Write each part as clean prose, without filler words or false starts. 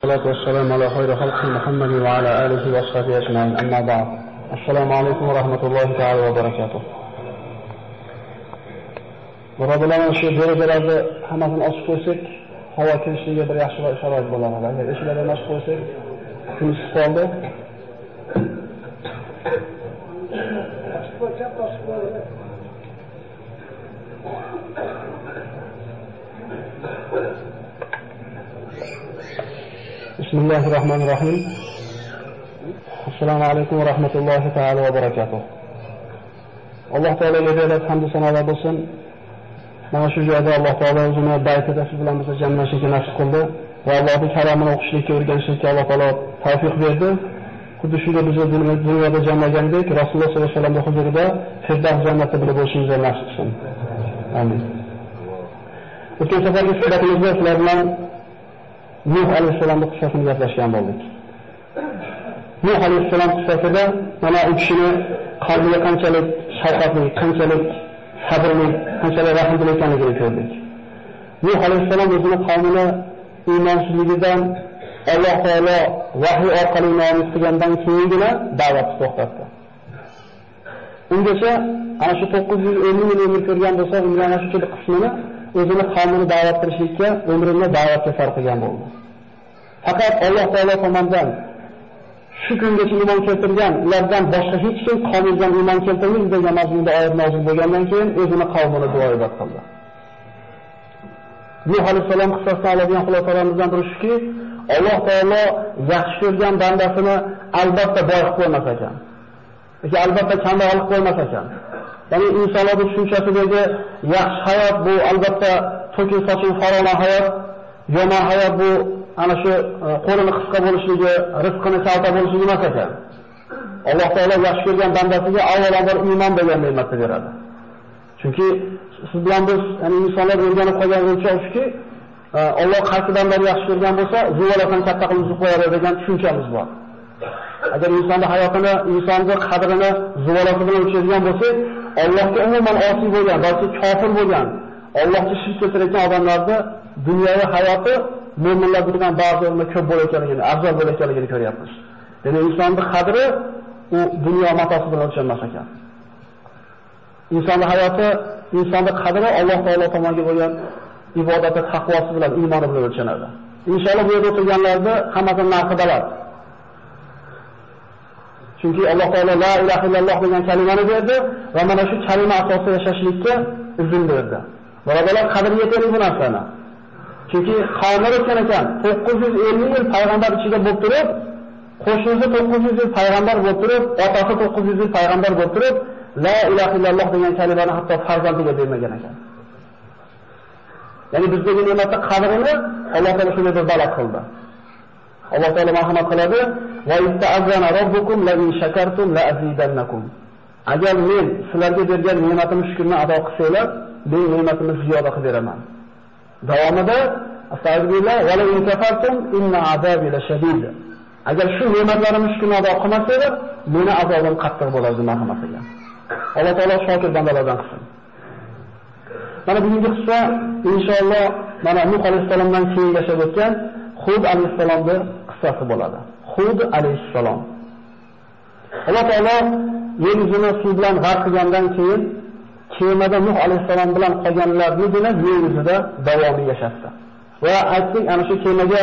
والصلاة والسلام على خير خلق محمد وعلى آله وصحبه أجمعين. أما بعد. السلام عليكم ورحمة الله تعالى وبركاته. Birodarlar, shu derazalarni hammasini ochib qo'ysak, havo kirishiga bir yaxshi sharoit bo'ladi. Agar eshiklarni ochib qo'ysak, kun isib qoldi. Bismillahirrahmanirrahim. Assalomu alaykum va rahmatullohi ta'ala va barakatuh. Alloh taolaga beradigan hamd sanolar bo'lsin. Mana shu joyda Alloh taolo o'zini baytida siz bilan bizga jamlashishga nasib qildi va Allohning kalamini o'qishlikka, o'rganishlikka Alloh taolo tavfiq berdi. Xuddi shunday bizni dunyoda jamlagandek, Rasululloh sollallohu alayhi vasallamning huzurida Firdavs jannatida birga bo'lishimizni nasib qilsin. Amin. O'tgan safargi suhbatimizda sizlar bilan Nuh Alayhissalomning qissasini gaplashgan bo'ldik. Nuh Alayhissalom qissasida mana u kishini qalbiga qanchalik shafqatli, qanchalik sabrli, qanchalik rahmli ekanligini ko'rdik. Nuh Alayhissalom o'zining qavmini iymonsizligidan Alloh taolo vahiy orqali nomus qilgandan keyingina da'vatni to'xtatdi. Ungacha ana shu 950 yil umr ko'rgan bo'lsa, undan ana shu qismini o'zini qavmini da'vat qilishlikka, umrini da'vatga sarflagan bo'ldi. Faqat Alloh taolo tomonidan shu kungacha iymon keltirgan ulardan boshqa hech kim qavmidan iymon keltirmaydi degan mazmunda oyat nozil bo'lgandan keyin o'zini qavmini duoibat qildi. Nuh alayhissalom qissasini oladigan xulosalarimizdan biri shuki, Alloh taolo yaxshi ko'rgan bandasini albatta boy qo'ymas ekan. Yoki albatta kambag'al qo'ymas ekan. Ya'ni insonlarning tushunchasidagi yaxshi hayot bu albatta to'kin sochin farovon hayot, yomon hayot bu ana shu qo'lini qisqa bo'lishligi, rizqini kalta bo'lishligi emas ekan. Alloh taolo yaxshi ko'rgan bandasiga avvalambor iymon degan ne'matni beradi. Chunki siz bilan biz, ya'ni insonlar o'rganib qolgan o'lchov shuki, Alloh qaysi bandani yaxshi ko'rgan bo'lsa, zuvalardan katta qilib uzib qo'yadi degan tushunchamiz bor. Agar insonning hayotini, insonning qadrini zuvalasi bilan o'lchaydigan bo'lsak, Allohga umuman osiy bo'lgan, balki kofir bo'lgan, Allohga shirk keltirgan odamlarning dunyoviy hayoti mo'minlardan ba'zilarga ko'p bo'layotganligini, afzal bo'layotganligini ko'ryapmiz. Demak, insonning qadri u dunyo matosi bilan o'lchanmas ekan. Insonning hayoti, insonning qadri Alloh taolo tomonidan bo'lgan ibodati, taqvosi bilan, iymoni bilan o'lchanadi. Inshaalloh bu yerda o'tirganlarda hammasining narxi baland. Chunki Alloh taolo la ilaha illalloh degan kalimani berdi va mana shu kalima asosida yashashlikka izn berdi. Birodarlar, qadriga yetaylik bu narsani. Chunki qavmlar o'tgan ekan, 950 yil payg'ambar ichida bo'lib turib, qo'shnisi 900 yil payg'ambar bo'lib turib, otasi 900 yil payg'ambar bo'lib turib, la ilaha illalloh degan kalimani hatto farzandiga bermagan ekan. Ya'ni bizdagi ne'matning qadrini Alloh taolo shunday bir balat qildi. Alloh taolo marhamat qiladi: "Va ista'azana robbukum la in shakartum la azidannakum." Agar men sizlarga bergan ne'matimni shukrni ado qilsanglar, men ne'matimni ziyoda qilib beraman. Davomida astagfirullah va la in kafartum inna azabi la shadid. Agar shu ne'matlarimni shukrni ado qilmasanglar, meni azobim qattiq bo'ladi marhamat qilgan. Alloh taolo shokir bandalardan qilsin. Mana bugungi qissa inshaalloh mana Nuh alayhissalomdan keyin yashab o'tgan Hud Alayhissalomning qissasi bo'ladi. Hud Alayhissalom. Alloh taolo yer yuzini suv bilan g'arq qilgandan keyin kemada Nuh Alayhissalom bilan qolganlarni yer yuzida davomiy yashashdi. Va aytdik, ana shu kemaga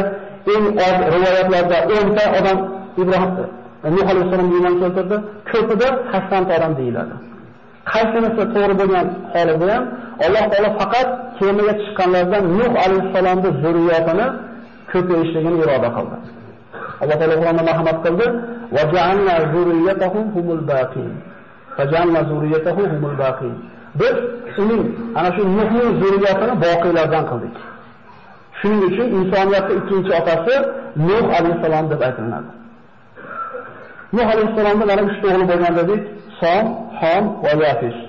eng oz rivoyatlarda 10 ta odam Nuh Alayhissalom iymon keltirdi, ko'pida 80 ta odam deyiladi. Qaysinisi to'g'ri bo'lgan holida ham Alloh taolo faqat kemaga chiqqanlardan Nuh Alayhissalomning zurriyotini ko'payishligini iroda qildi. Alloh taolo Qur'onda marhamat qildi: "Va ja'alna zurriyatahum humul baqin." Faja'alna zurriyatahum humul baqin. Biz uning ana shu Nuhning zurriyatini boqiylardan qildik. Shuning uchun insoniyatning ikkinchi otasi Nuh Alayhissalom deb aytiladi. Nuh Alayhissalomning mana 3 o'g'li bo'lgan dedik: Som, Ham va Yafish.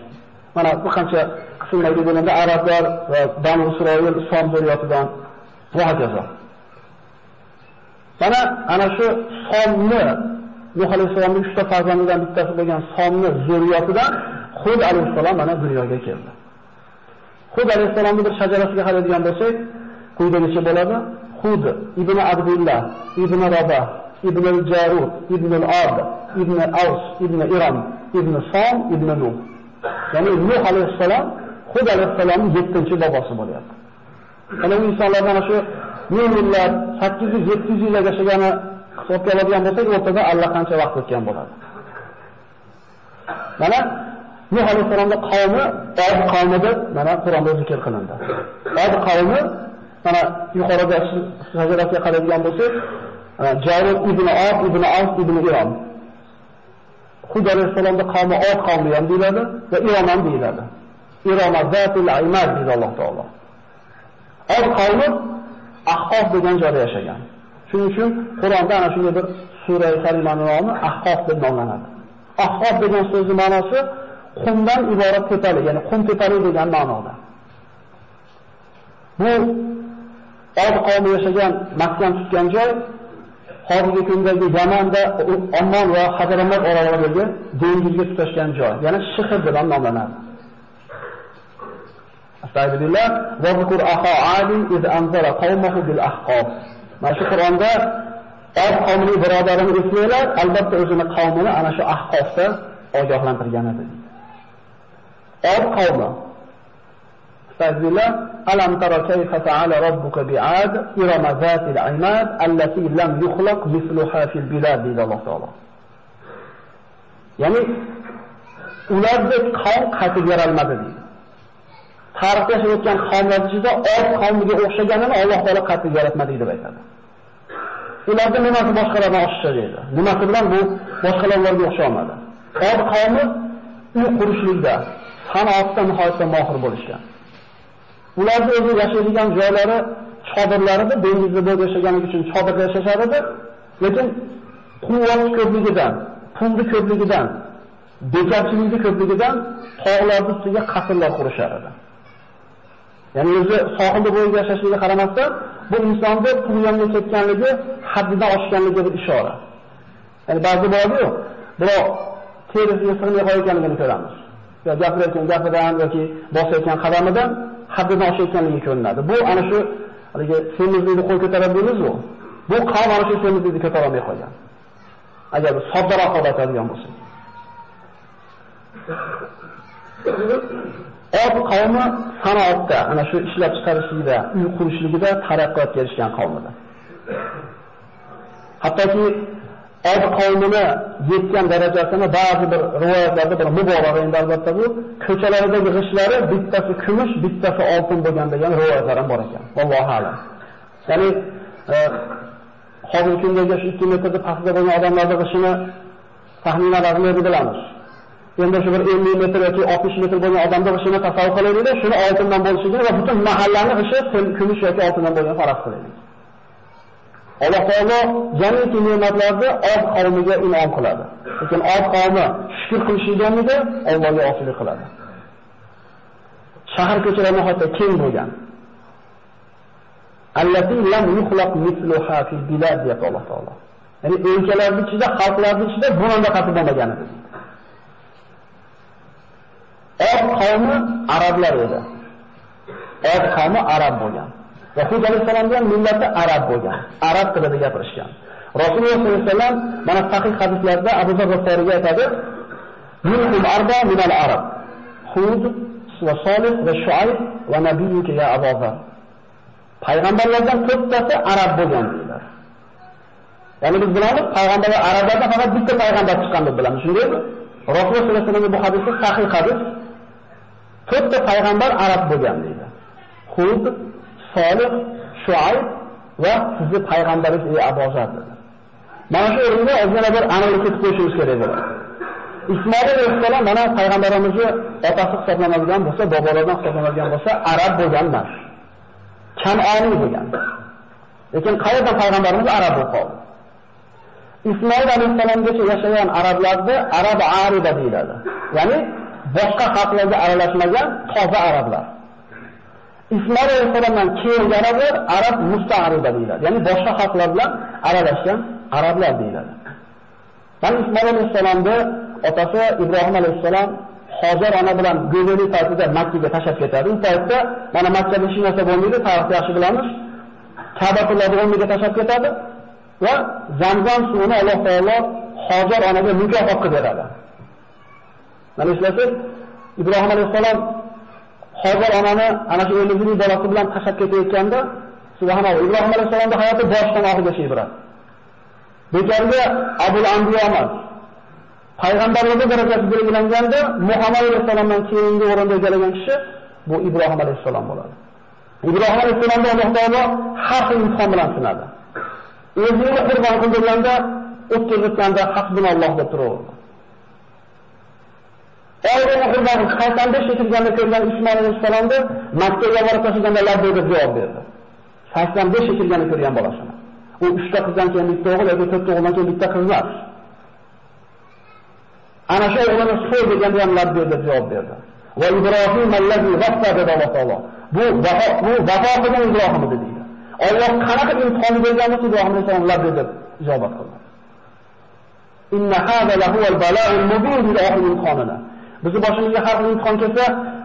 Mana bu qancha qismlarga bo'lganda arablar va Banu Isroil Som zurriyatidan va hokazo. Ana shu Somni, Nuh alayhissalomning 3 ta farzandidan bittasi bo'lgan Somni zurriyatidan Hud alayhissalom mana dunyoga keldi. Hud alayhissalomning bir shajarasiga qaraydigan bo'lsak, quyidagicha bo'ladi. Hud ibn Abdullah ibn Rabah ibn al-Jarud ibn al-Ad ibn Aws ibn Iram ibn Som ibn Nuh. Ya'ni Nuh alayhissalom Hud alayhissalomning 7-bobosi bo'lyapti. Ana bu insonlardan shu minglar 800-700 yil yashagani hisobga oladigan bo'lsak, o'rtada allaqancha vaqt o'tgan bo'ladi. Mana Nuh alayhissalomning qavmi Od qavmida mana Qur'onda zikr qilindi. Od qavmi mana yuqorida sajrasiga qaraydigan bo'lsak, Jarud ibn Od ibn Aws ibn Iram. Hud alayhissalomning qavmi Od qavmi ham deyiladi va Irom ham deyiladi. Irom zatul aymad deydi Alloh taolo. Od qavmi Ahqof degan joyda yashagan. Shuning uchun Qur'onda ana shunday bir sura kalimaning nomi Ahqof deb nomlanadi. Ahqof degan so'zning ma'nosi qumdan iborat tepali, ya'ni qum tepali degan ma'noda. Bu Od qavmi yashagan, maskan tutgan joy hozirgi kundagi Yamanda Ommon va Hadramat oralaridagi dengizga tutashgan joy, ya'ni Shihir deb nomlanadi. Astagfirullah va zikr axa adi iz anzara qawmahu bil ahqaf. Mana shu Qur'onda Od qavmining birodarini eslanglar, albatta o'zini qavmini ana shu ahqofda ogohlantirgan edi. Od qavmi. Astagfirullah alam tara kayfa fa'ala rabbuka bi'ad irama zatil imad allati lam yukhlaq mithluha fil bilad deydi Alloh taolo. Ya'ni ulardek qavm qaytib yaralmadi deydi. Tarixda yashayotgan qavmlar ichida Od qavmiga o'xshaganini Alloh taolo qaytib yaratmadi deb aytadi. Ularda nimasi boshqalardan oshiqcha deydi. Nimasi bilan bu boshqalarga o'xshamadi. Od qavmi uy qurishlikda, sanoatda nihoyatda mohir bo'lishgan. Ularning o'zi yashaydigan joylari chodirlarida dengizda bo'lib yashaganligi uchun chodirda yashashar edi, lekin quvvat ko'pligidan, pulni ko'pligidan, bekorchilikning ko'pligidan tog'lar ustiga qasrlar qurishar edi. Ya'ni o'zi sohilda bo'lib yashashligiga qaramasdan, bu insonda pul yonga ketganligi, haddidan oshganligiga bir ishora. Ya'ni ba'zi bo'ladi-ku, biroq terisiga sig'may qo'yganligini ko'ramiz. Ya gapirayotgan gapidan yoki bosayotgan qadamidan haddidan oshayotganligi ko'rinadi. Bu ana shu haligi semizlikni qo'l ko'tarib deymiz-ku. Bu qavm ana shu semizlikni ko'tara olmay qolgan. Agar soddaroq aytadigan bo'lsak. Od qavmi sanoatda, ana shu ishlab chiqarishlikda, uy qurishligida taraqqiyotga erishgan qavmdir. Hattoki Od qavmini yetgan darajasini ba'zi bir rivoyatlarda bir mubolag'a endi albatta bu ko'chalaridagi g'ishlari bittasi kumush, bittasi oltin bo'lgan degan rivoyatlar ham bor ekan. Allohu a'lam. Ya'ni hozirgi kundagi 2 metrda pastda bo'lgan odamlarning g'ishini taxminan raqamini bilamiz. Endi shu bir 50 metr yoki 60 metr bo'lgan odamning g'ishini tasavvur qilaylik, shuni oltindan bo'lishini va butun mahallaning g'ishi kumush yoki oltindan bo'lgan faraz qilaylik. Alloh taolo jamiki ne'matlarni Od qavmiga in'om qiladi. Lekin Od qavmi shukr qilishganida Allohga osilik qiladi. Shahar ko'chalari nihoyatda keng bo'lgan. Allati lam yukhlaq mithluha fil bilad deyapti Alloh taolo. Ya'ni o'lkalarning ichida, xalqlarning ichida bunday qatib bo'lmagan edi. Od qavmi arablar edi. Od qavmi arab bo'lgan. Va Hud Alayhissalomning ham millati arab bo'lgan. Arab tilida gapirishgan. Rasululloh sollallohu alayhi vasallam mana sahih hadislarda Abu Zar G'iforiga aytadi: "Minhum arba min al-arab. Hud va Solih va Shuayb va nabiyuka ya Abu Zar." Payg'ambarlardan to'rttasi arab bo'lgan dedilar. Ya'ni biz bilamiz, payg'ambarlar arablardan faqat bitta payg'ambar chiqqan deb bilamiz. Shundaymi? Rasululloh sollallohu alayhi vasallam bu hadisda sahih hadis. To'rtta payg'ambar arab bo'lgan deydi. Hud, Solih, Shuayb va sizni payg'ambaringiz ey Abu Zar dedi. Mana shu o'rinda o'zina bir aniqlik ketib qo'yishimiz kerak bo'ladi. Ismoil alayhissalom mana payg'ambarimizni otasi hisoblanadigan bo'lsa, bobolaridan hisoblanadigan bo'lsa, arab bo'lgan emas. Kan'oniy bo'lgan. Lekin qayerdan payg'ambarimiz arab bo'lib qoldi? Ismoil alayhissalomgacha yashagan arablarni arab ariba deyiladi. Ya'ni boshqa xalqlarga aralashmagan toza arablar. Ismoil alayhissalomdan keyingi arablar arab musta'riba deyiladi. Ya'ni boshqa xalqlar bilan aralashgan arablar deyiladi. Mana Ismoil alayhissalomning otasi Ibrohim alayhissalom Hojar ona bilan go'zallik paytida Makkaga tashlab ketadi. U paytda mana Makkada hech narsa bo'lmaydi, tarixni yaxshi bilamiz. Ka'batullohni o'rniga tashlab ketadi va Zamzam suvini Alloh taolo Hojar onaga mukofot qilib beradi. Mana eslasiz, Ibrohim alayhissalom Hojar onani ana shu o'zining bolasi bilan tashlab ketayotganda, subhanalloh, Ibrohim alayhissalomning hayoti boshdan oxirigacha ibrat. Bekorga Abul Anbiyolar payg'ambarlikning darajasi belgilanganda Muhammad alayhissalomdan keyingi o'rinda egallagan kishi bu Ibrohim alayhissalom bo'ladi. Ibrohim alayhissalomni Alloh taolo har xil imtihon bilan sinadi. O'zini qurbon qilganda, o'tkazganda hasbunalloh deb turaverdi. Oilani qurbon 85 yetilganda ko'rgan Ismoil alayhissalomni Makkaga borib tashiganda labbayk deb javob berdi. 85 yetilganda ko'rgan bolasini. U 3 ta qizdan keyin bitta o'g'il yoki 4 ta o'g'ildan keyin bitta qiz emas. Ana shu o'g'lini so'y deganda ham labbayk deb javob berdi. Va Ibrohim allazi vaffa dedi Alloh taolo. Bu vafo qilgan Ibrohim edi deydi. Alloh qanaqa imtihon bergan bo'lsa, Ibrohim alayhissalom labbayk deb ijobat qildi. Inna hada lahu al-bala'ul mubin dedi oxirgi imtihonida. Bizi boshimizga har xil imtihon kelsa,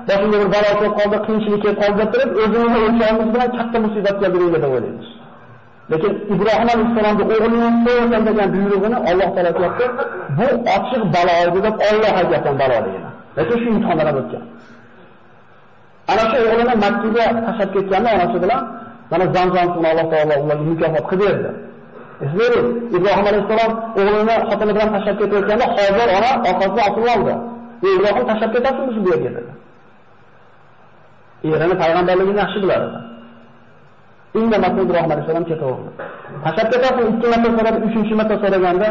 boshimizga bir balo kelib qoldi, qiyinchilik kelib qoldi deb turib, o'zimizni o'lchayimiz bilan katta musibat keldi deb o'ylaymiz. Lekin Ibrohim alayhissalomning o'g'lining so'ygan degan buyrug'ini Alloh taolo aytdi, bu ochiq balo edi deb Alloh aytgan baloligini. Lekin shu imtihondan o'tgan. Ana shu o'g'lini Makkaga tashlab ketganda onasi bilan mana Zamzam suvini Alloh taolo ularga mukofot qilib berdi. Eslaylik, Ibrohim alayhissalom o'g'lini xotini bilan tashlab ketayotganda Hojar ona orqasidan osilib oldi. Ibrohim tashlab ketasizmi bu yerga dedi. Erini payg'ambarligini yaxshi bilar edi. Indamasa Ibrohim alayhissalom ketaverdi. Tashlab ketasizmi? 2 marta so'radi, 3-marta so'raganda,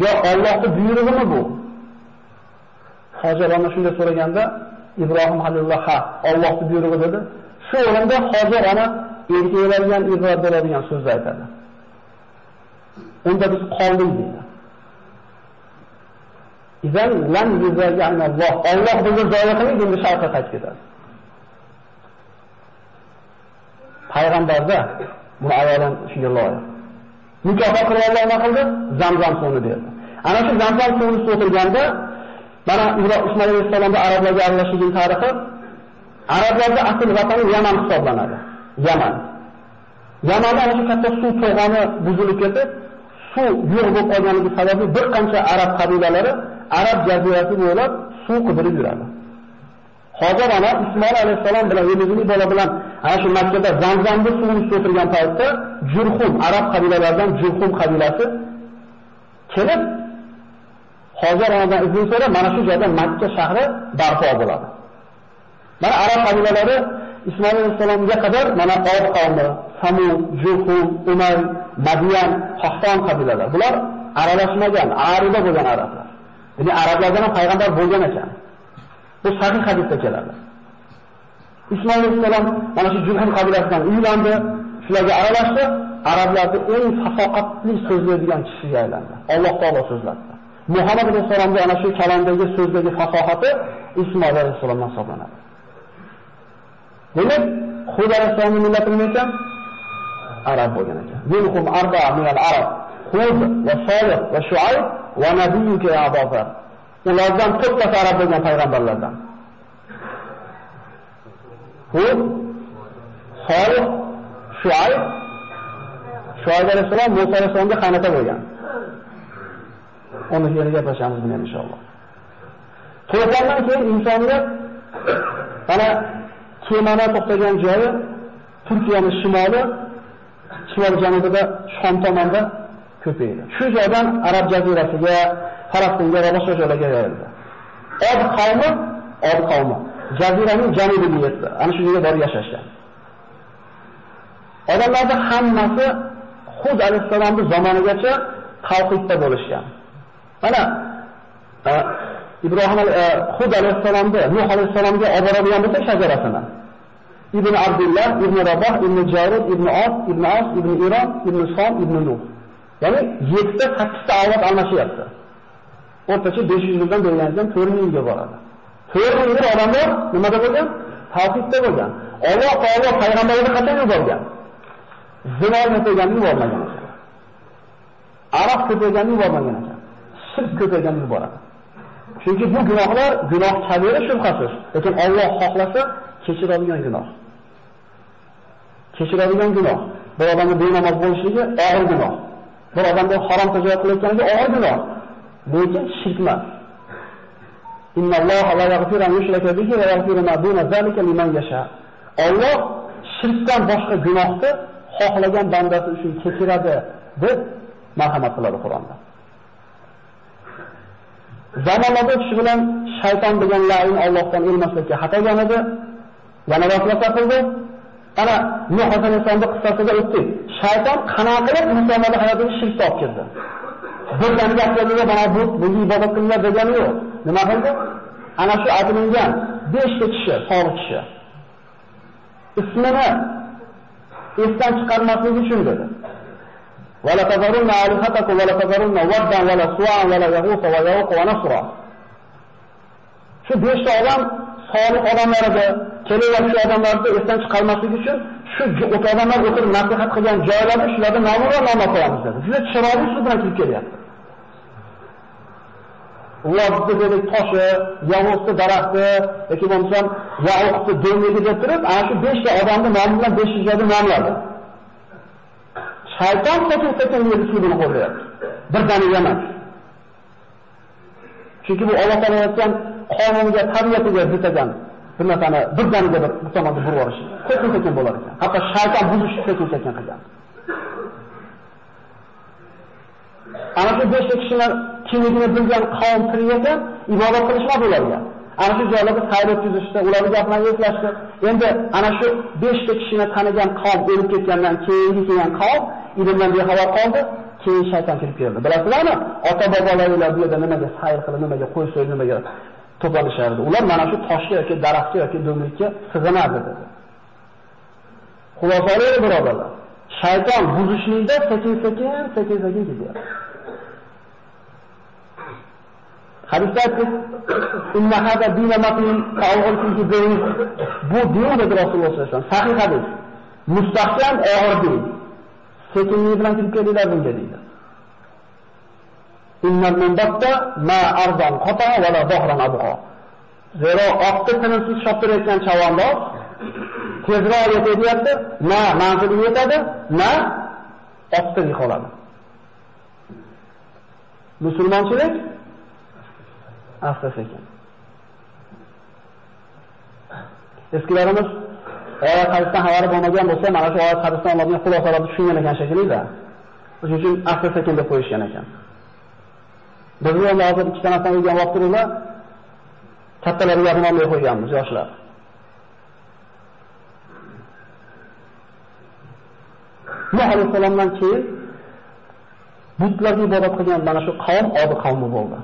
"Yo, Allohning buyrug'imi bu?" Hojar ona shunday so'raganda, Ibrohim halilloh ha, Allohning buyrug'i dedi. Shu o'rinda Hojar ona erkaklarga ham ibrat beradigan so'zni aytadi. Unda biz qoldik deydi. İzan lam yuzayyan Allah. Allah bizni zoya qilib, endi sharqqa qaytib ketadi. Payg'ambarda buni ayolan shunga loyiq. Mukofot qilib Alloh nima qildi? Zamzam suvini berdi. Ana shu Zamzam suvini so'tilganda, mana Ismoil alayhissalomda arablarga aralashgan tarixi, arablarda asl vatani Yaman hisoblanadi. Yaman. Yamanda ana shu katta suv to'g'oni buzilib ketib, suv yo'q bo'lib qolganligi sababli bir qancha arab qabilalari Arab jazirasi bo'ylab suv qidirib yuradi. Hojar ona Ismoil alayhissalom bilan o'zining bola bilan ana shu Makkada Zamzamda suvni so'tirgan paytda Jurhum arab qabilalaridan Jurhum qabilasi kelib Hojar onadan izn so'rab mana shu joyda Makka shahri barpo bo'ladi. Mana arab qabilalari Ismoil alayhissalomga qadar mana Od qavmi, Samud, Jurhum, Umay, Madiyan, Qahton qabilalari. Bular aralashmagan, arida bo'lgan arablar. Ya'ni arablardan ham payg'ambar bo'lgan ekan. Bu sahih hadisda keladi. Ismoil alayhissalom mana shu Jurhum qabilasidan uylandi, shularga aralashdi, arablarning eng fasoqatli so'zlaydigan kishiga aylandi. Alloh taolo so'zlatdi. Muhammad alayhissalomga ana shu kalamdagi so'zdagi fasohati Ismoil alayhissalomdan hisoblanadi. Demak, Hud Alayhissalomning millati nima ekan? Arab bo'lgan ekan. Minhum arba'a min al-arab. Hud va Solih va Shuayb va nabiyyuka ya Abazar. Ulardan to'rttasi arab bo'lgan payg'ambarlardan. Hud, Solih, Shuayb alayhissalom Musa alayhissalomga qaynota bo'lgan. Uni yerga gaplashamiz buni inshaalloh. To'g'ridan keyin insoniyat mana kemana to'xtagan joyi Turkiyaning shimol janubida Shom tomonda ko'paydi. Shu joydan Arab jazirasiga, Falastinga va boshqa joylarga yoyildi. Od qavmi jaziraning janubiga yetdi. Ana shu yerga borib yashashgan. Odamlarning hammasi Hud alayhissalomning zamonigacha tavhidda bo'lishgan. Mana Hud alayhissalomni Nuh alayhissalomga olib boradigan bo'lsa shajarasini. Ibn Abdullah, Ibn Rabah, Ibn Jarud, Ibn As, Ibn Iron, Ibn Som, Ibn Nuh. Ya'ni 7 ta 8 ta avlod almashyapti. O'rtacha 500 yildan bo'lgandan 4000 yilga boradi. 4000 yil odamlar nimada bo'lgan? Tavhidda bo'lgan. Alloh taolo payg'ambarni qachon yuborgan? Zino ko'payganini yubormagan ekan. Aroq ko'payganini yubormagan ekan. Shirk ko'payganini yuboradi. Chunki bu gunohlar gunoh kabira shubhasiz, lekin Alloh xohlasa kechiradigan gunoh. Bir odamning benamoz bo'lishligi og'ir gunoh. Bir odamga harom tijorat qilayotganligi og'ir gunoh. Lekin shirk emas. Innalloha la yaghfiru an yushraka bihi va yaghfiru ma duna zalika liman yasha. Alloh shirkdan boshqa gunohni xohlagan bandasi uchun kechiradi deb marhamat qiladi Qur'onda. Zamonlarda kishi bilan shayton degan la'in Allohdan ilmaslikka xatogan edi. Yana vasvasa qildi. Ana Nuh alayhissalomning qissasida o'tdik. Shayton qanaqa qilib insonlarning hayotiga shirk olib kirdi. Bir dam gaplarga mana bu ibodat qilinglar degani yo'q. Nima qildi? Ana shu aytilgan 5 ta kishi, solih kishi. Ismini esdan chiqarmaslik uchun dedi. Wala tazarunna alihatakum wala tazarunna waddan wala su'an wala yaghusa wa yauqa wa nasra. Shu 5 ta odam solih odamlar edi. Kelayotgan shu odamlarni esdan chiqarmaslik uchun shu odamlar o'tirib nasihat qilgan joylarni shularga nom qo'yamiz dedi. Juda chiroyli usul bilan kirib kelyapti. Ularni dedi toshi, yovuzli daraxti yoki bo'lmasam yovuzli do'ngligi deb turib, ana shu 5 ta odamning nomi bilan 500 joyda nomladi. Shayton sekin usulini qo'llayapti. Birdaniga emas. Chunki bu Alloh taolo aytgan qonunga, tabiatiga zid ekan. Bir narsani birdaniga bir tomonga burib yuborish. Sekin bo'lar ekan. Hatto shayton buzishni sekin qilgan. Ana shu 5 kishilar kimligini bilgan qavm tiriyada ibodat qilishmadi ularga. Ana shu joylarda sayr o'tkazishdi, ularning gaplarini eslashdi. Endi ana shu 5 ta kishini tanigan qavm o'lib ketgandan keyingi kelgan qavm ilmdan bexabar qoldi, keyin shayton kirib keldi. Bilasizlarmi? Ota-bobolarlar bu yerda nimaga sayr qilib, nimaga qo'y so'yib, nimaga to'planishardi. Ular mana shu toshga yoki daraxtga yoki do'nglikka sig'inardi dedi. Xulosalari birodarlar, shayton buzishlikda sekin ketyapti. Hadisda inna hada dina matin ta'awulki din. Bu din dedi Rasululloh sollallohu alayhi vasallam. Sahih hadis. Mustahkam og'ir din. Sekinlik bilan kirib keldilar bunga deydi. Innal munbatta ma ardan qata va la zahran abqa. Zero oqda tinimsiz shoptirayotgan chavandoz tezroq yetyapti, na manziliga yetadi, na oqda qoladi. Musulmonchilik asta-sekin. Eskilarimiz oyat hadisdan xabari bo'lmagan bo'lsa, mana shu oyat hadisdan olingan xulosalarni tushungan ekan shekilli-da. Shuning uchun asta-sekin deb qo'yishgan ekan. Bizni ham hozir ikkita narsani o'rgan vaqtida kattalarga gapirmay qo'yganmiz, yoshlar. Nuh alayhissalomdan keyin butlarga ibodat qilgan mana shu qavm Od qavmi bo'ldi.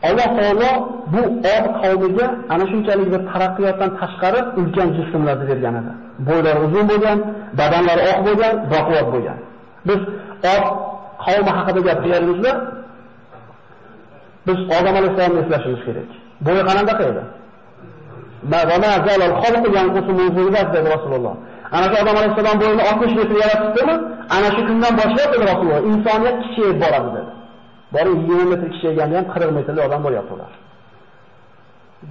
Alloh taolo bu Od qavmiga ana shunchalik bir taraqqiyotdan tashqari ulkan jismlarni bergan edi. Bo'ylari uzun bo'lgan, badanlari oq bo'lgan, baquvvat bo'lgan. Biz Od qavmi haqida gapiryapmizda, biz Odam alayhissalomni eslashimiz kerak. Bo'yi qanaqa edi? Ma'vana zalal xalqu yanqusu min zurriyat dedi Rasululloh. Ana shu Odam alayhissalom bo'yini 60 metr yaratdimi? Ana shu kundan boshlab dedi Rasululloh, insoniyat kichayib boradi dedi. Bari 20 metr kichayganda ham 40 metrli odam bo'lyapti ular.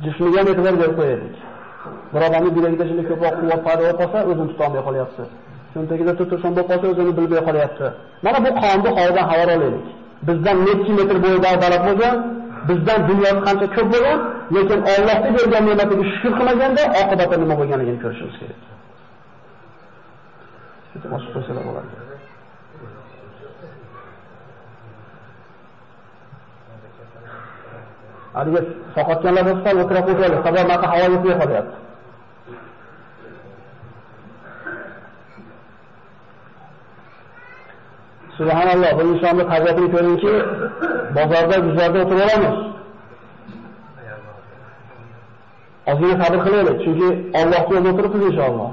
Jismiga metrlar berib qo'ydik. Bir odamning bilagida shunday ko'proq quvvat paydo bo'lsa, o'zini tuta olmay qolyapti. Shundagida tutursan bo'lib qolsa, o'zini bilmay qolyapti. Mana bu qonni havodan xabar olaylik. Bizdan necha metr bo'yida baland bo'lgan, bizdan dunyoda qancha ko'p bo'lgan, lekin Allohga bergan ne'matiga shukr qilmaganda oqibati nima bo'lganligini ko'rishimiz kerak. Shu boshqa qo'shiqlar bo'ladi. Haliga soqotganlar bo'lsa, o'tirib qo'yadi. Sabab naqa havo yetmay qolyapti. Subhanalloh, bu insonni tabiatini ko'ringki, bozorda, guzarda o'tirib olamiz. Ozgina sabr qilaylik, chunki Allohga yo'lda o'tiribmiz inshaalloh.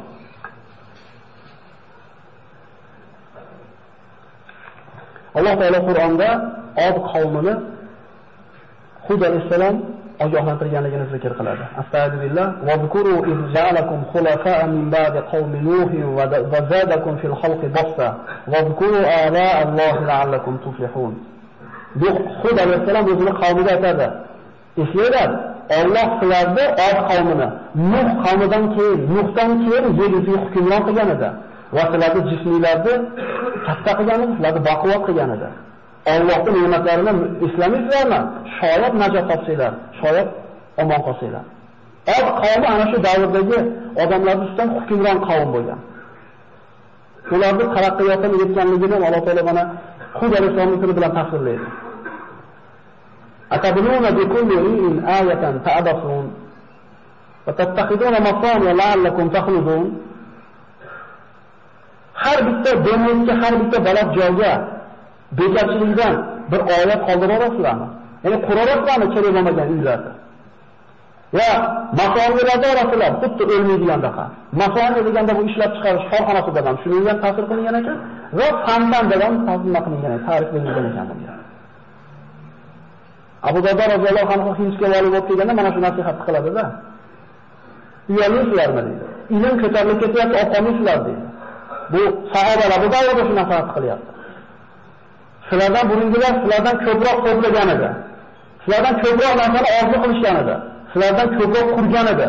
Alloh taolo Qur'onda Od qavmini Hud Alayhissalom ogohlantirganligini zikr qiladi. Astagfirullah. Va zikru iz ja'alakum khulafa'a min ba'di qawmi Nuh va zadakum fil khalqi basta. Va zikru ala'a Allohi la'allakum tuflihun. Bu Hud Alayhissalom o'zining qavmiga aytadi. Eslanglar, Alloh sizlarni Od qavmini, Nuh qavmidan keyin, Nuhdan keyin yer yuziga hukmron qilgan edi. va sizlarni jismiylarni katta qilgan, sizlarni baquvvat qilgan edi. Allohning ne'matlarini eslamaysizlarmi? Shoyat najot topsanglar, shoyat omon qolsanglar. Od qavmi ana shu davrdagi odamlar ustidan hukmron qavm bo'lgan. Ularning taraqqiyotini yetganligini Alloh taolo mana Hud Alayhissalom tili bilan tasvirlaydi. Atabununa bi kulli ri'in ayatan ta'basun va tattakhiduna masaniya la'allakum takhludun. Har bitta dengizga, har bitta baland joyga bekarchilikdan bir oyat qoldirasizlarmi? Ya'ni qurarasizlarmi kerak bo'lmagan uylarni? Va masoniyalarda orasizlar, xuddi o'lmaydigandaqa. Masoniya deganda bu ishlab chiqarish korxonasida ham shunga ham ta'sir qilingan ekan va fandan ham ta'sir qilingan ekan, tarix qilingan ekan bunga. Abu Dardo roziyallohu anhu Hindga vali bo'lib kelganda mana shu nasihatni qiladi-da. Uyalaysizlarmi deydi. Ilm ko'tarilib ketyapti, olqolmaysizlar deydi. Bu sahobalar bu davrda shu nasihat qilyapti. Sizlardan burungilar sizlardan ko'proq to'plagan edi. Sizlardan ko'proq narsani orzu qilishgan edi. Sizlardan ko'proq qurgan edi.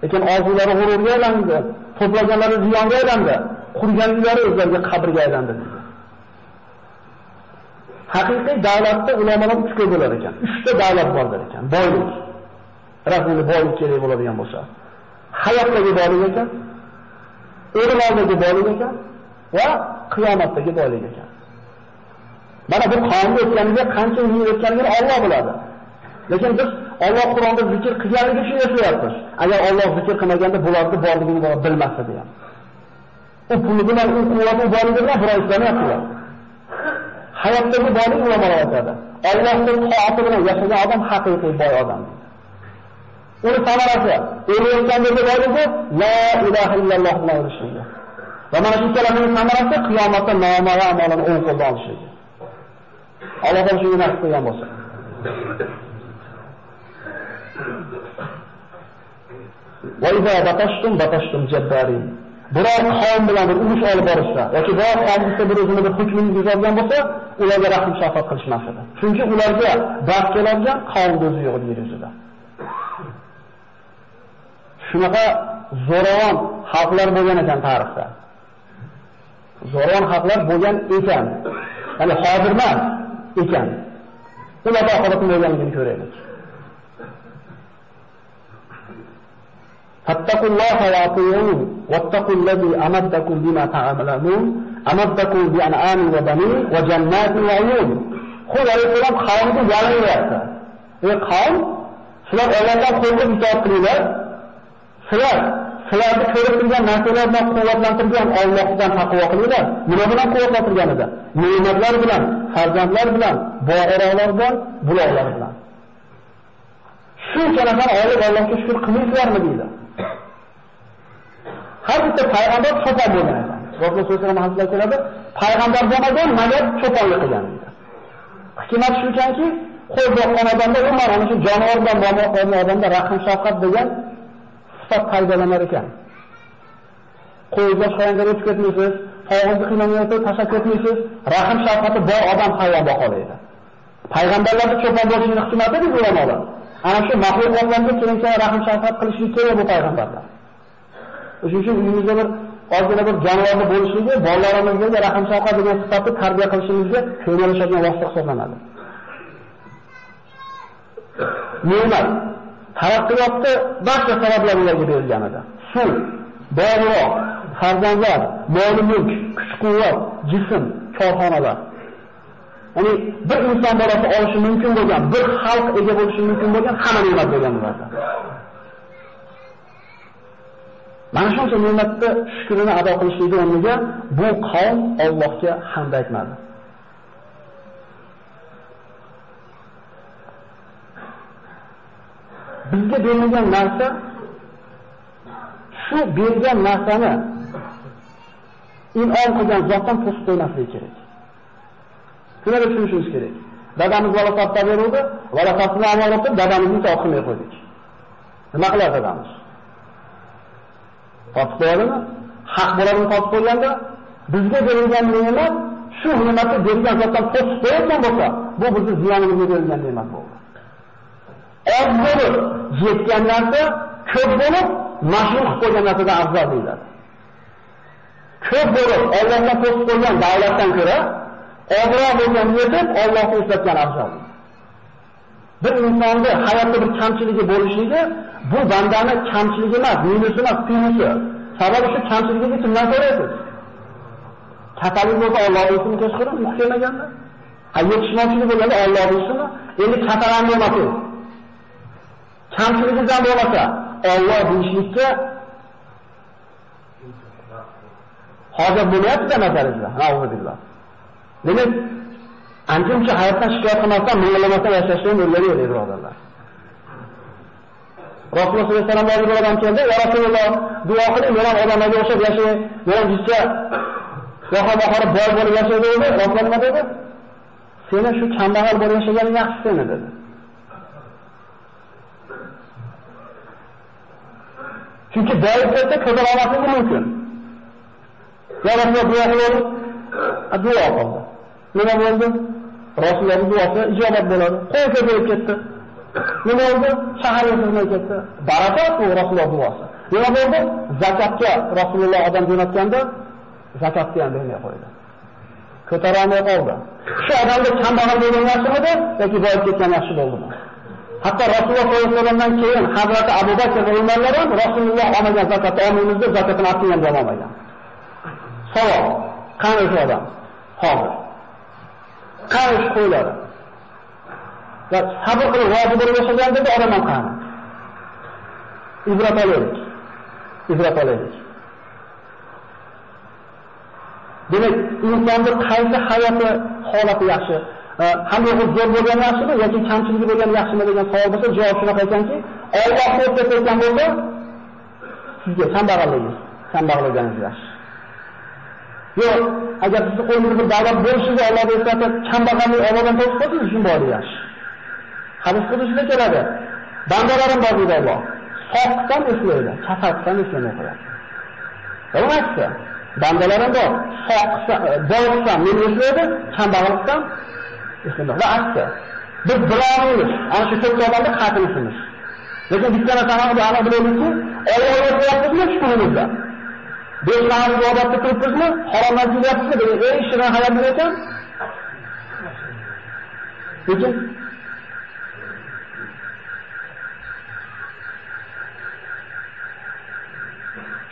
Lekin orzulari g'ururga aylandi, to'plaganlari ziyonga aylandi, qurgan uylari o'zlariga qabrga aylandi deydi. Haqiqiy davlatda ulamolar 3 ga bo'lar ekan. 3 ta davlat bordir ekan. Boylik. Rasmiy boylik kerak bo'ladigan bo'lsa, hayotdagi boylik ekan, o'lim oldagi boylik ekan va qiyomatdagi boylik ekan. Mana bu qonunga o'tganiga qancha yil o'tganligini Alloh biladi. Lekin biz Alloh Qur'onda zikr qilganiga shu eslayapmiz. Agar Alloh zikr qilmaganda bularning borligini bilmasa deyam. U puli bilan, u quvvati borligi bilan bir ishlamayaptilar. Hayotdagi boylik ulamolar aytadi. Allohning toati bilan yashagan odam haqiqiy boy odam. Uni samarasi, o'layotgandagi boyligi la ilaha illalloh bilan o'lishligi. Va mana shu ikkalaning samarasi qiyomatda nomi va amalini o'ng qo'ldan olishligi. Alloh taolo shuni nasib qilgan bo'lsa. Va idza batashtum jabbarin. Biror qavm bilan bir urush olib borishsa yoki biror qavmda bir o'zini bir hukmini buzadigan bo'lsa, ularga rahm shafqat qilishmas edi. Chunki ularga bas keladigan qavm o'zi yo'q yer yuzida. Shunaqa zo'ravon xalqlar bo'lgan ekan tarixda. Zo'ravon xalqlar bo'lgan ekan. Ya'ni hozir emas ekan. Ularga oxiratni bo'lganligini ko'raylik. Fattaqullaha va ati'un wattaqullazi amaddakum bima ta'malun amaddakum bi an'amin va banin va jannatin va uyun. Hud Alayhissalom qavmga yalanyapti. Ey qavm, sizlar Allohdan qo'rqib itoat qilinglar. Sizlarni ko'rib turgan narsalardan quvvatlantirgan Allohdan taqvo qilinglar. Nima bilan quvvatlantirganida? Ne'matlar bilan, farzandlar bilan, bog'roqlar bilan, buloqlar bilan. Shuncha narsani olib Allohga shukr qilmaysizlarmi deydi. Har bitta payg'ambar cho'pon bo'lgan ekan. Rasululloh sollallohu alayhi vasallam keladi, payg'ambar bo'lmagan, magar cho'ponlik qilgan deydi. Hikmat shuki, qo'y boqqan odamda umuman ana shu jonivor bilan muomala qilgan odamda rahm shafqat degan sifat foydalanar ekan. Qo'y boqqanga o'tib ketmaysiz, og'izni qiynalmaysiz, tashlab ketmaysiz, rahm shafqati bor odam payg'ambar qolaydi. Payg'ambarlarga cho'pon bo'lishning hikmati deb ulamolar. Ana shu maxluqotlarga keyincha rahm shafqat qilishlik kerak bu payg'ambarlar. Shuning uchun uyimizda bir ozgina bir jonivorni bo'lishligi, bolalarimizga rahm shafqat degan sifatni tarbiya qilishimizga ko'maklashadigan vosita hisoblanadi. Ne'mat, taraqqiyotda barcha sabablar ularga berilgan edi. Suv, bog'roq, farzandlar, mol-mulk, kuch-quvvat, jism, korxonalar. Ya'ni bir inson bolasi olishi mumkin bo'lgan, bir xalq ega bo'lishi mumkin bo'lgan hamma ne'mat bo'lgan ularda. Mana shuncha ne'matni shukrini ado qilishlik o'rniga bu qavm Allohga hamd aytmadi. Bizga berilgan narsa shu bergan narsani in'om qilgan zotdan to'sib qo'ymaslik kerak. Shuni tushunishimiz kerak. Dadamiz bola toptab beruvdi, bola topni amonat qilib dadamizni to'qimay qo'ydik. Nima qiladi dadamiz? Topib qo'yadimi? Haq bo'ladimi topib qo'yganda bizga berilgan ne'mat shu ne'matni bergan zotdan to'sib qo'ygan bo'lsa, bu bizni ziyonimizga berilgan ne'mat bo'ldi. Az bo'lib yetgan narsa ko'p bo'lib mashruh qilib qo'ygan narsadan afzal deyiladi. ko'p bo'lib Allohdan to'sib qo'ygan davlatdan ko'ra ozroq bo'lgan yetib Allohni eslatgan afzal. Bir insonning hayotda bir kamchiligi bo'lishligi bu bandani kamchiligi emas, minusi emas, plusi. Sababi shu kamchiligiga kimdan so'raysiz? Katalik bo'lsa Allohning ismini kechqurun muhkamaganda. Yetishmovchilik bo'lganda Allohning ismini endi katalanma emas. Kamchiligingizdan bo'lmasa Alloh deyishlikka hozir bo'lyapti nazaringizda. Alhamdulillah. Demak, ancha hayotdan shikoyat qilmasdan, minglamasdan yashashni o'rganaylik, birodarlar. Rasululloh sollallohu alayhi vasallam bir odam keldi, "Ya Rasululloh, duo qiling, men ham odamlarga o'xshab yashay, men ham jicha yo'q-yo'q boy bo'lib yashaydi" dedi. Rasululloh nima dedi? "Seni shu kambag'al bo'lib yashaganing yaxshi seni" dedi. Chunki boyib ketsa ko'tara olmasligi mumkin. Ya Rasululloh duo qiling, duo qildi. Nima bo'ldi? Rasulullohning duosi ijobat bo'ladi. Qo'y ko'payib ketdi. Nima bo'ldi? Shaharga sig'may ketdi. Barakat bu Rasululloh duosi. Nima bo'ldi? Zakatga Rasululloh odam jo'natganda zakatni ham bermay qo'ydi. Ko'tara olmay qoldi. Shu odamga kambag'al bo'lgan yaxshimidi yoki boyib ketgan yaxshi bo'ldimi? Hatto Rasululloh sollallohu alayhi vasallamdan keyin Hazrat Abu Bakr va Umarlar ham Rasululloh olmagan zakatni olmaymiz deb zakatini asli ham olmagan. Savol, qani shu odam? Hozir. Qani shu qo'ylari? Va sabr qilib rozi bo'lib yashagan dedi odam ham qani? Ibrat olaylik. Demak, insonning qaysi hayoti holati yaxshi? Hamma zo'r bo'lgan yaxshimi yoki kamchiligi bo'lgan yaxshimi degan savol bo'lsa, javob shunaqa ekanki, Alloh ko'rsatgan bo'lsa, sizga kambag'alligingiz yaxshi. Yo'q, agar sizni qo'lingizda bir davlat bo'lishiga Alloh eslatib, kambag'allik Allohdan to'sib qo'ysa, shun bo'lishi yaxshi. Hadis qilishga keladi. Bandalarim bor deydi Alloh. Sog'likdan eslaydi, kasallikdan eslamay qo'yadi. Emasmi? Bandalarim bor, boylikdan meni eslaydi, kambag'allikdan eslaydi. Va aksi. Biz birovimiz, ana shu to'plamada qatnashimiz. Lekin bitta narsani aniq bilamizki, Allohga qo'yapmizmi shukurimizda. Besh namoz ibodatda turibmizmi? Haromdan qilyapmizmi? degan eng shirin hayot ekan. Lekin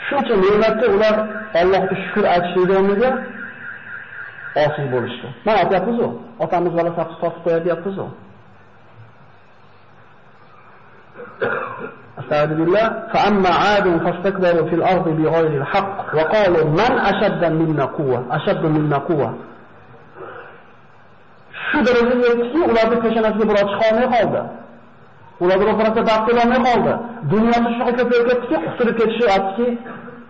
shuncha ne'matga ular Allohga shukr aytishligiga osiy bo'lishdi. Mana aytyapmiz-ku, otamiz bola safni topib qo'yapmiz-ku. Astagfirullah. Fa amma 'adun fastakbaru fil ardi bighayri al-haqq wa qalu man ashadda minna quwwa. Shu darajaga yetdiki, ularning peshonasiga biror chiqa olmay qoldi. Ularga ro'parasida daftar olmay qoldi. Dunyoda shunaqa ko'payib ketdiki, qustirib ketishi aytdiki,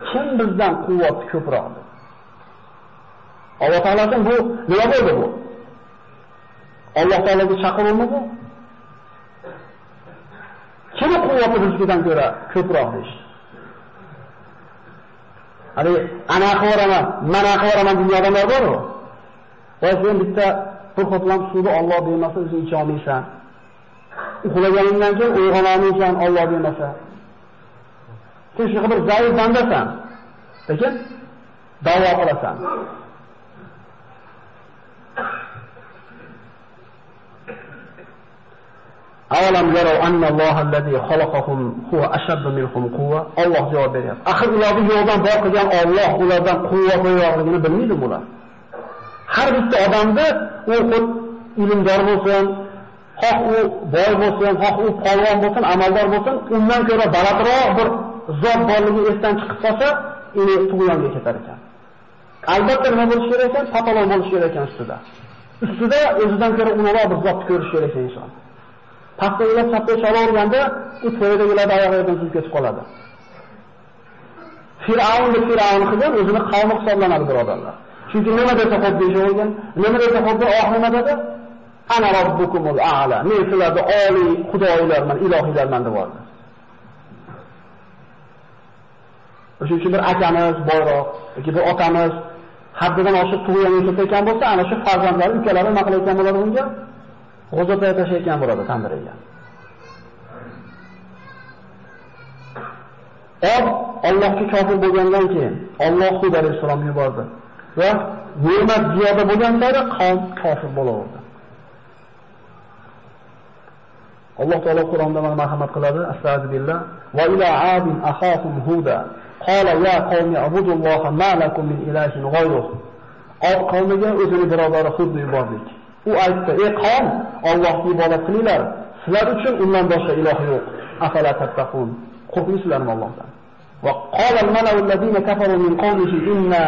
kim bizdan quvvat ko'proq? Alloh taoladan bu nima bo'ldi bu? Alloh taolaga chaqiruvmi bu? Kimi quvvati bizdan ko'ra ko'proq deydi. Hali ana qo'raman, mana qo'raman dunyoda bor-ku. Va sen bitta bir qoplam suvni Alloh bermasa o'zing icha olmaysan. Uxlaganingdan keyin uyg'ona olmaysan Alloh bermasa. Sen shu bir zaif bandasan. Lekin da'vo qilasan. Avalam yaraw anna Alloh allazi xalaqahum huwa ashaddu minhum quwwa. Alloh javob beryapti. Axir ularni yo'ldan bor qilgan Alloh ulardan quvvat yo'qligini bilmaydi bular. Har bitta odamda u ilmdor bo'lsin, xoh u boy bo'lsin, xoh u polvon bo'lsin, amaldor bo'lsin, undan ko'ra balandroq bir zot borligi esdan chiqib qolsa, uni tug'yonga ketar ekan. Albatta nima bo'lish kerak ekan? Patolog bo'lish kerak ekan ustida. Ustida o'zidan ko'ra ulug'roq bir zotni ko'rish kerak ekan inson. Pastdagilar chapga chalaverganda, u to'ydagilar oyog'idan suzib ketib qoladi. Fir'avn qilgan o'zini qavmi hisoblanadi birodarlar. Chunki nima desa xuddi deyishgan, nima desa xuddi oxirida dedi, ana robbukumul a'la. Men sizlarga oliy xudoylarman, ilohiylarman deb oldi. O'sha uchun bir akamiz boyroq yoki bir otamiz haddidan oshib tug'ilgan ekan bo'lsa, ana shu farzandlari, ukalari nima qilayotgan bo'ladi unga? G'o'zatay tashlayotgan bo'ladi tandiriga. Allohga kofir bo'lgandan keyin Alloh Hud Alayhissalomni yubordi va ne'mat ziyoda bo'lgan sari qavm kofir bo'laverdi. Alloh taolo Qur'onda mana marhamat qiladi. Astagfirullah. Va ila adin akhahum huda qala ya qawmi abudulloha ma lakum min ilahin g'ayruh. Od qavmiga o'zini birodari Hudni yubordik. U aytdi: "Ey qavm, Allohga ibodat qilinglar. Sizlar uchun undan boshqa iloh yo'q. Afala tattaqun. Qo'rqmaysizlarmi Allohdan?" Va qala al-mala'u alladhina kafaru min qawmihi inna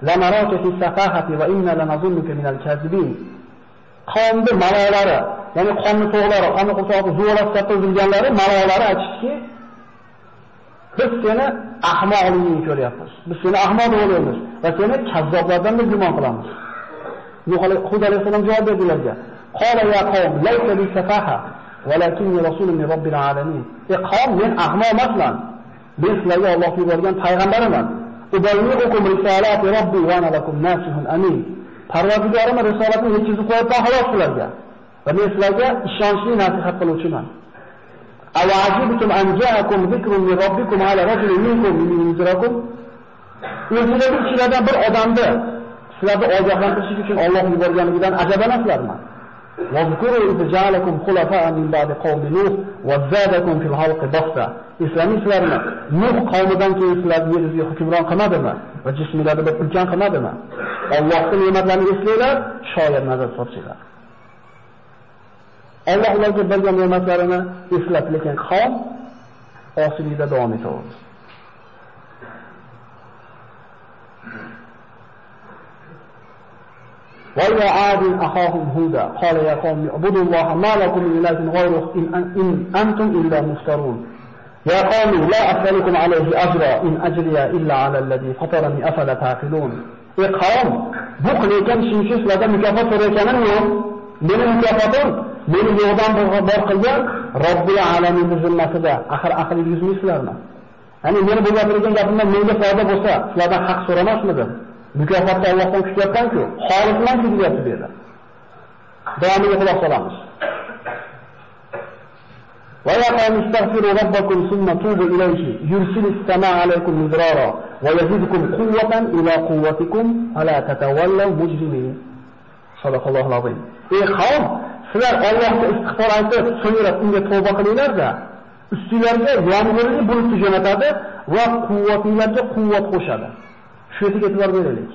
lanaraka fi safahati va inna lanazunnuka min al-kazibin. Qavmni malolari, ya'ni qavmni to'g'lari, qavmni qo'shog'i zo'rlab topilganlari malolari aytishdiki, biz seni ahmoqligingni ko'ryapmiz. Biz seni ahmoq o'ylaymiz va seni kazzoblardan gumon qilamiz. Hud alayhissalom javob berdilarga: "Qala ya qawm, laysa li safaha, walakinni rasulun min robbil alamin." Ey qavm, men ahmoq emasman. Men sizlarga Alloh yuborgan payg'ambaraman. Ubayyukum risolati robbi va ana lakum nasihun amin. Parvardigorim risolatni yetkazib qo'yibman xolos sizlarga. Va men sizlarga ishonchli nasihat qiluvchiman. Awajibtum an ja'akum zikrun min robbikum ala rajulin minkum yunzirakum. O'zingizlarning ichingizdan bir odamni sizlarni ogohlantirish uchun Alloh yuborganidan ajabansizlarmi? Wazkuru iz ja'alakum khulafa'a min ba'di qawmi Nuh wa zadakum fil halqi basta. Islamiylarni Nuh qavmidan keyin sizlarni yeringizga hukmron qilmadimi va jismlarni bir ulkan qilmadimi? Allohning ne'matlarini eslanglar, shoyat nazar solsanglar. Alloh ularga bergan ne'matlarini eslab, lekin qavm osiylikda davom etaverdi. وَإِلَى عَادٍ أَخَاهُمْ هُودًا قَالَ يَا قَوْمِ اعْبُدُوا اللَّهَ مَا لَكُم مِّن إِلَٰهٍ غَيْرُهُ إِنْ أَنتُمْ إِلَّا مُفْتَرُونَ يَا قَوْمِ لَا أَسْأَلُكُمْ عَلَيْهِ أَجْرًا إِنْ أَجْرِيَ إِلَّا عَلَى الَّذِي فَطَرَنِي أَفَلَا تَعْقِلُونَ. Ey qavm, bu qilayotgan ishim uchun sizlardan mukofot so'rayotganim yo'q. Mening mukofotim meni yo'qdan bor qilgan Robbil alaminning zimmasida. Axir aql yuzmaysizlarmi? Ya'ni meni bu gapirgan gapimdan menga foyda bo'lsa, sizlardan haq so'ramasmidim? Mukofotni Allohdan kutyapman-ku, xolisman deyapti bu yerda. Davomiga quloq solamiz. Va ya qawmi istaghfiru robbakum thumma tubu ilayhi yursilis samaa alaykum midrara va yazidkum quwwatan ila quwwatikum ala tatawallaw mujrimin. Sadaqallohul azim. Ey qavm, sizlar Allohga istig'for aytib, so'ngra unga tavba qilinglar-da, ustingizlarga yomg'irni bulutni jo'natadi va quvvatingizga quvvat qo'shadi. Shu yerga e'tibor beraylik.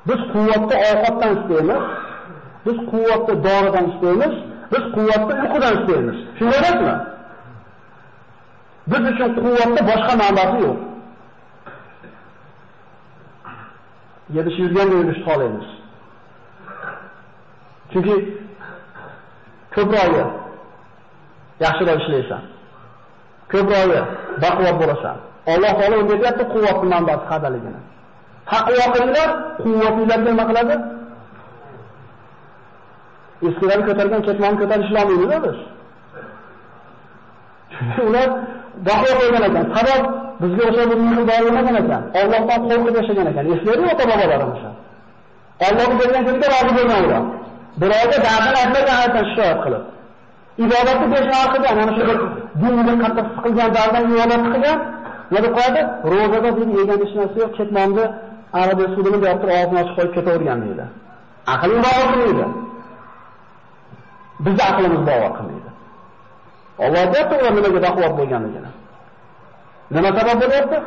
Biz quvvatni ovqatdan istaymiz, biz quvvatni doridan istaymiz, biz quvvatni uyqudan istaymiz. Shunday emasmi? Biz uchun quvvatni boshqa manbasi yo'q. Yedish yurganda yurish xohlaymiz. Chunki ko'proq yaxshiroq ishlaysan. Ko'proq baquvvat bo'lasan. Alloh taolo o'rgatyapti quvvatni manbasi qadaligini. Taqvo qilinglar, quvvatingizlarga nima qiladi? Eskilarni ko'targan ketmonni ko'tarishlaymiz biz. Ular baquvvat bo'lgan ekan. Sabab bizga o'sha bir mehri bo'lmagan ekan. Allohdan qo'rqib yashagan ekan. Eslaydi ota-bobolarimiz. Allohga bergan joyga rozi bo'lgan ular. Birovga dardini aytmagan aytgan shikoyat qilib. Ibodatni beshar qilgan, ana shu dinga qattiq siqilgan dardan ibodat qilgan, nima qo'yadi? Ro'zada bir yegan ish narsa yo'q, ketmonni arada sudini deyapti, og'zini ochib qo'yib ketavergan deydi. Aqling bovar qilmaydi. Bizning aqlimiz bovar qilmaydi. Alloh deyapti, ular nimaga baquvvat bo'lganligini. Nima sabab bo'lyapti?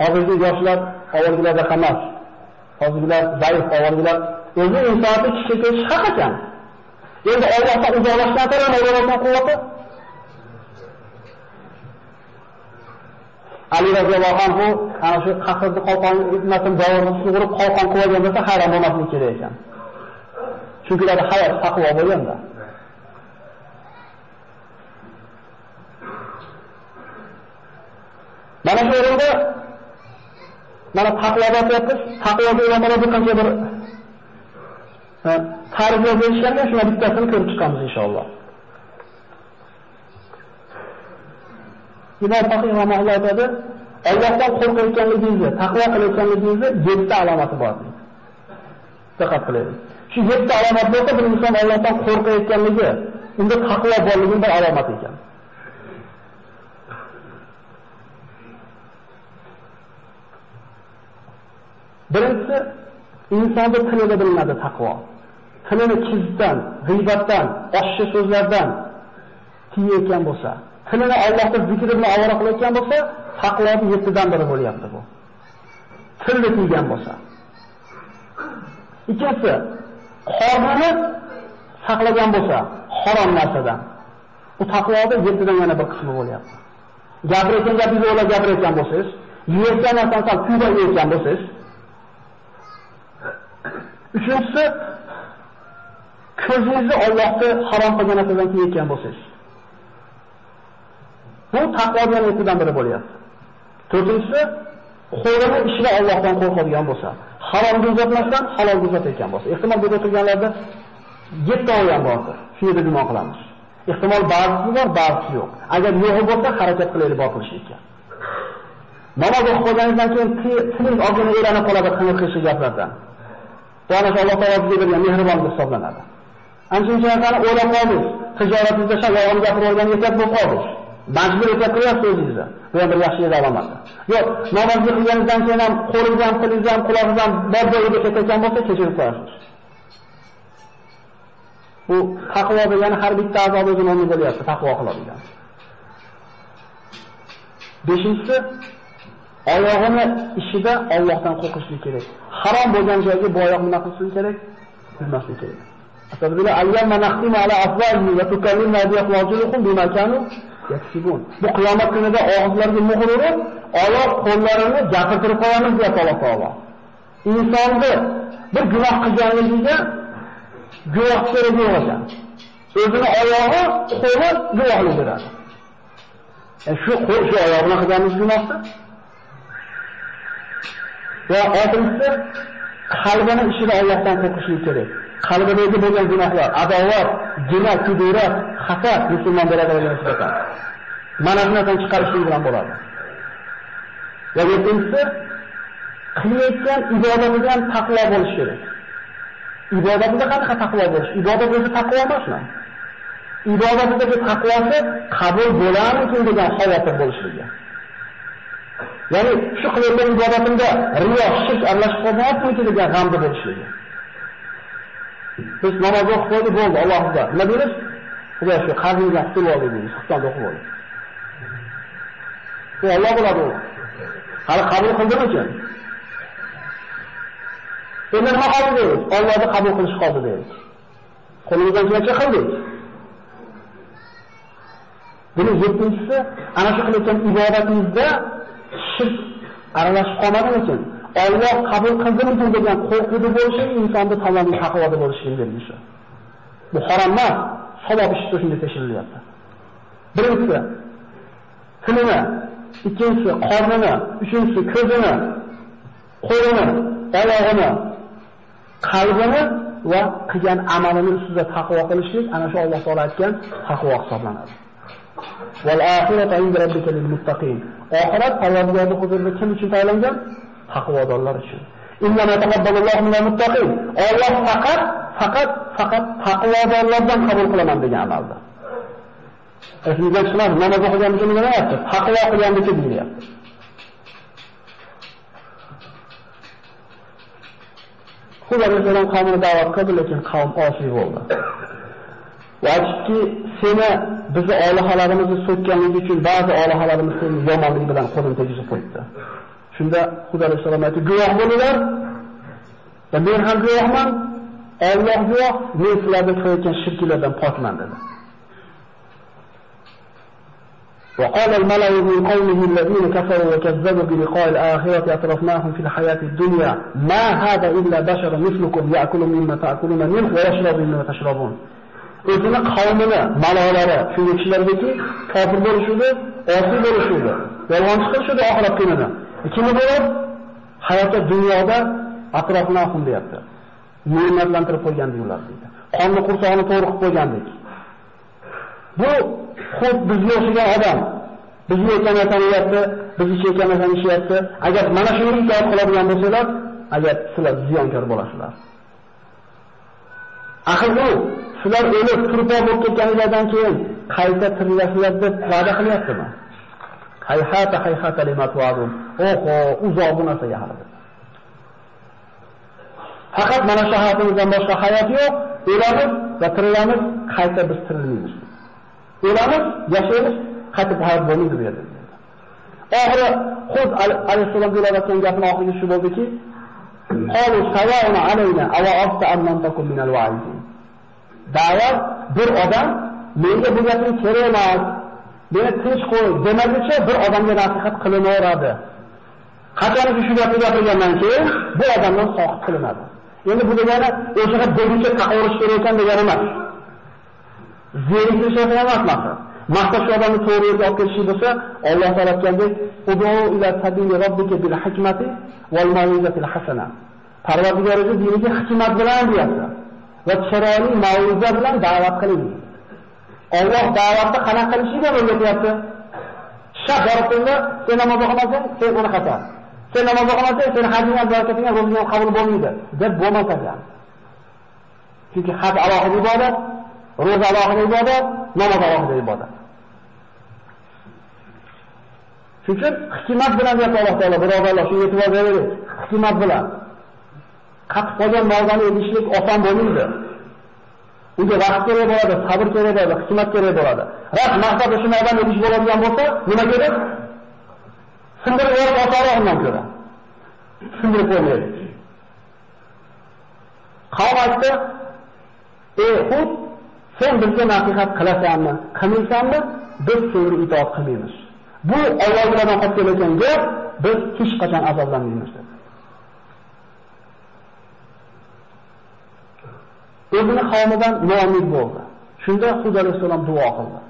Hozirgi yoshlar avvalgilarda emas. Hozirgilar zaif, avvalgilar o'zi insonni kichikaytirish haq ekan. Endi Allohdan uzoqlashdan ko'ra Allohdan quvvati. Ali roziyallohu anhu ana shu qasrni qalqon ibnatin davrni sug'urib qalqon qo'ygan bo'lsa hayron bo'lmaslik kerak ekan. Chunki ularda hayot taqvo bo'lganda. Mana shu o'rinda mana taqvoga aytyapmiz. Taqvoga ulamolar bir qancha bir ta'riflar berishganda shuna bittasini ko'rib chiqamiz inshaalloh. Imom Faqih rahimahulloh aytadi, Allohdan qo'rqayotganligingizni, taqvo qilayotganligingizni 7 alomati bor. Diqqat qiling. Shu 7 alomat bo'lsa, bir inson Allohdan qo'rqayotganligi, unda taqvo borligining bir alomati ekan. Birinchisi, insonning tilida bilinadi taqvo. Tilini kizdan, g'iybatdan, oshshi so'zlardan tiyayotgan bo'lsa, tilini Allohning zikri bilan ovora qilayotgan bo'lsa, taqvoning 7dan biri bo'lyapti bu. Tilni tiygan bo'lsa. Ikkinchisi, qornini saqlagan bo'lsa, harom narsadan. Bu taqvoning 7dan yana bir qismi bo'lyapti. Gapirayotgan gapingizni o'ylab gapirayotgan bo'lsangiz, yeyotgan narsadan kuyda yeyotgan bo'lsangiz. Uchinchisi, ko'zingizni Allohning harom qilgan narsadan tiyayotgan bo'lsangiz. Bu taqvoning 7dan biri bo'lyapti. To'rtinchisi, qo'lini ishida Allohdan qo'rqadigan bo'lsa, haromga uzatmasdan halolga uzatayotgan bo'lsa. Ehtimol bu o'tirganlarda 7 oyam bordir. Shu yerda gumon qilamiz. Ehtimol ba'zisi bor, ba'zisi yo'q. Agar yo'q bo'lsa, harakat qilaylik bor qilishga. Namoz o'qigandan keyin tilingiz og'zini elanib qoladi qing'ir qilish gaplardan. Bu ana Alloh taologa bergan mehribonlik hisoblanadi. Ancha-muncha narsani o'ylab qoldingiz. Tijoratingizda shalog'ini gapirib olgan etak bo'lib qoldingiz. Majbur etak qilyapsiz o'zingizni. Bu ham bir yaxshi alomat. Yo'q, namoz o'qigandan keyin ham qo'lingiz ham, tilingiz ham, quloqingiz ham bor joyiga ketayotgan bo'lsa, kechirib qo'yasiz. Bu taqvo degani har bitta a'zoda o'zini bo'lyapti, taqvo qiladigan. Beshinchisi, oyog'ini ishida Allohdan qo'rqishlik kerak. Harom bo'lgan joyga bu oyoq nima qilsin kerak? Bilmaslik kerak. Aslida ayyamma nahtimu ala afwahi va tukallimna bi afwajikum bima kanu yaksibun. Bu qiyomat kunida og'izlarga muhr urib, oyoq qo'llarini gapirtirib qo'yamiz deb Alloh taolo. Insonni bir gunoh qilganligiga guvoh kerak ekan. O'zini oyog'i, qo'li guvohlik beradi. Shu qo'l, shu oyoqni qilganimiz gunohdir. Va oltinchisi, qalbini ishida Allohdan qo'rqishlik kerak. Qalbidagi bo'lgan gunohlar, adovat, jinoyat, kudurat, hasad musulmon birodarlarga nisbatan mana shu narsadan chiqarishlik bilan bo'ladi. Va yettinchisi, qilayotgan ibodatidan taqvo bo'lish kerak. Ibodatida qanaqa taqvo bo'lish? Ibodat o'zi taqvo emasmi? Ibodatidagi taqvosi qabul bo'larmikin degan xavotir bo'lishligi. Ya'ni shu qilayotgan ibodatimda riyo, shirk aralashib qolmayaptimi degan g'amda bo'lishligi. Biz namoz o'qib qo'ydik, bo'ldi, Allohga. Nima deymiz? Xudo shu qarzingizdan qutulib oldik deymiz, Xitoyda o'qib oldik. Bu Alloh biladi. Hali qabul qildimikin? Endi nima qoldi deymiz? Allohni qabul qilish qoldi deymiz. Qo'limizdan kelgancha qildik. Buni yettinchisi, ana shu qilayotgan ibodatimizda shirk aralashib qolmagan uchun Alloh qabul qildimi degan qo'rquvda bo'lishi insonning tamomiy taqvoda bo'lishiga belgisi. Bu harom emas, savob ishda shunday tekshirilyapti. Birinchisi tilini, ikkinchisi qornini, uchinchisi ko'zini, qo'lini, oyog'ini, qalbini va qilgan amalini ustida taqvo qilishlik ana shu Alloh taolo aytgan taqvo hisoblanadi. Val oxiratu inda robbika lil muttaqin. Oxirat Allohning huzurida kim uchun tayyorlangan? Taqvodorlar uchun. Inna ma taqabbalallohu minal muttaqin. Alloh faqat taqvodorlardan qabul qilaman degan amalda. Esimizdan chiqmadi, namoz o'qigan uchun nima deyapti? Taqvo qilgan uchun deyapti. Hud Alayhissalom qavmini da'vat qildi, lekin qavm osiy bo'ldi. Vaqtki seni bizni olihalarimizni so'kkanligi uchun ba'zi olihalarimiz seni yomonligi bilan qo'lini tegizib qo'yibdi. Shunda Hud Alayhissalom aytdi, guvoh bo'linglar. Va men ham guvohman, Alloh guvoh, men sizlarga qilayotgan shirklardan pokman dedi. وقال الملأ من قومه الذين كفروا وكذبوا بلقاء الآخرة أترفناهم في الحياة الدنيا ما هذا إلا بشر مثلكم يأكل مما تأكلون منه ويشرب مما تشربون. O'zini qavmini, malolari, shunday kishilarga kofir bo'lishudi, osiy bo'lishudi, yolg'onchi qilishudi oxirat kunida. Kimni bo'lib? Hayotda dunyoda atrofnahum deyapti. Ne'matlantirib qo'ygandik ular deydi. Qonni qursog'ini to'g'ri qilib qo'ygandik. Bu xuddi bizga o'xshagan odam. Bizga aytgan narsani yeyapti, bizga chekkan narsani yeyapti. Agar mana shuni itoat qiladigan bo'lsalar, agar sizlar ziyonkor bo'lasizlar. Axir u sizlar o'lib turpo bo'lib ketganingizdan keyin qayta tirilasizlar deb va'da qilyaptimi? Hayhata limat wa'dum. Oho, uzoq bu narsaga hali. Faqat mana shu hayotimizdan boshqa hayot yo'q. O'lamiz va tirilamiz, qayta biz tirilmaymiz. O'lamiz, yashaymiz, qayta hayot bo'lmaydi bu yerda. Oxiri Hud Alayhissalom deyotgan gapning oxirgi shu bo'ldiki, qalu sawa'un alayna aw asta an nantakum min al-wa'izin. Da'vat bir odam menga bu gapning kerak emas, meni tinch qo'y demaguncha bir odamga nasihat qilinaveradi. Qachonki shu gapni gapirgandan keyin bu odamdan soqit qilinadi. Endi bu degani o'shaga bo'yicha taqorish kerak ekan degani emas. Zeriklish emas maqsad. Maqsad shu odamni to'g'ri yo'lga olib kelish bo'lsa, Alloh taolo aytgandek, "Ud'u ila sabili robbika bil hikmati wal mau'izatil hasana." Parvardigoringiz diniga hikmat bilan deyapti va chiroyli mau'iza bilan da'vat qiling. Alloh da'vatni qanaqa qilishini o'rgatyapti. Shart boribdi, sen namoz o'qimasang, sen uni xato. Sen namoz o'qimasang, sen hajingga barakatingga ro'zingga qabul bo'lmaydi deb bo'lmas ekan. Chunki haj alohida ibodat, ro'za alohida ibodat, namoz alohida ibodat. Chunki hikmat bilan deyapti Alloh taolo, birodarlar, shunga e'tibor beraylik. Hikmat bilan. Qatib qolgan mavzuni edishlik oson bo'lmaydi. Unga vaqt kerak bo'ladi, sabr kerak bo'ladi, hikmat kerak bo'ladi. Ras maqsad shu mavzuni edish bo'ladigan bo'lsa, nima kerak? Sindirib yorib osonroq undan ko'ra. Sindirib qo'ymaydi. Qavm aytdi, "Ey Hud, sen bizga nasihat qilasanmi, qilmaysanmi? Biz senga itoat qilmaymiz. Bu Allohdan qolib kelgan gap, biz hech qachon azoblanmaymiz" dedi. O'zini qavmidan noumid bo'ldi. Shunda Hud Alayhissalom duo qildi.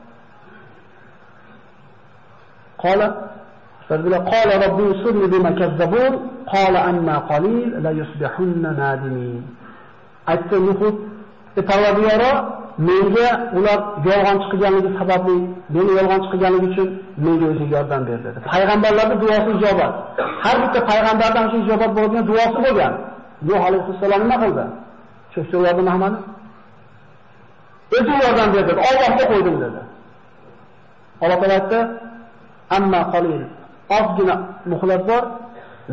Qala robbi surni bima kazzabun qala anna qalil la yusbihunna nadimin. Aytdi Hud, Parvardigoro, menga ular yolg'onchi qilganligi sababli, meni yolg'onchi qilganligi uchun menga o'zi yordam ber dedi. Payg'ambarlarning duosi ijobat. Har bitta payg'ambardan shu ijobat bo'lgan duosi bo'lgan. Nuh alayhissalom nima qildi? Shu yordam Muhammad o'zi yordam berdi. Allohga qo'ydim dedi. Alloh taolo aytdi, "Amma qalil." Ozgina muhlat bor,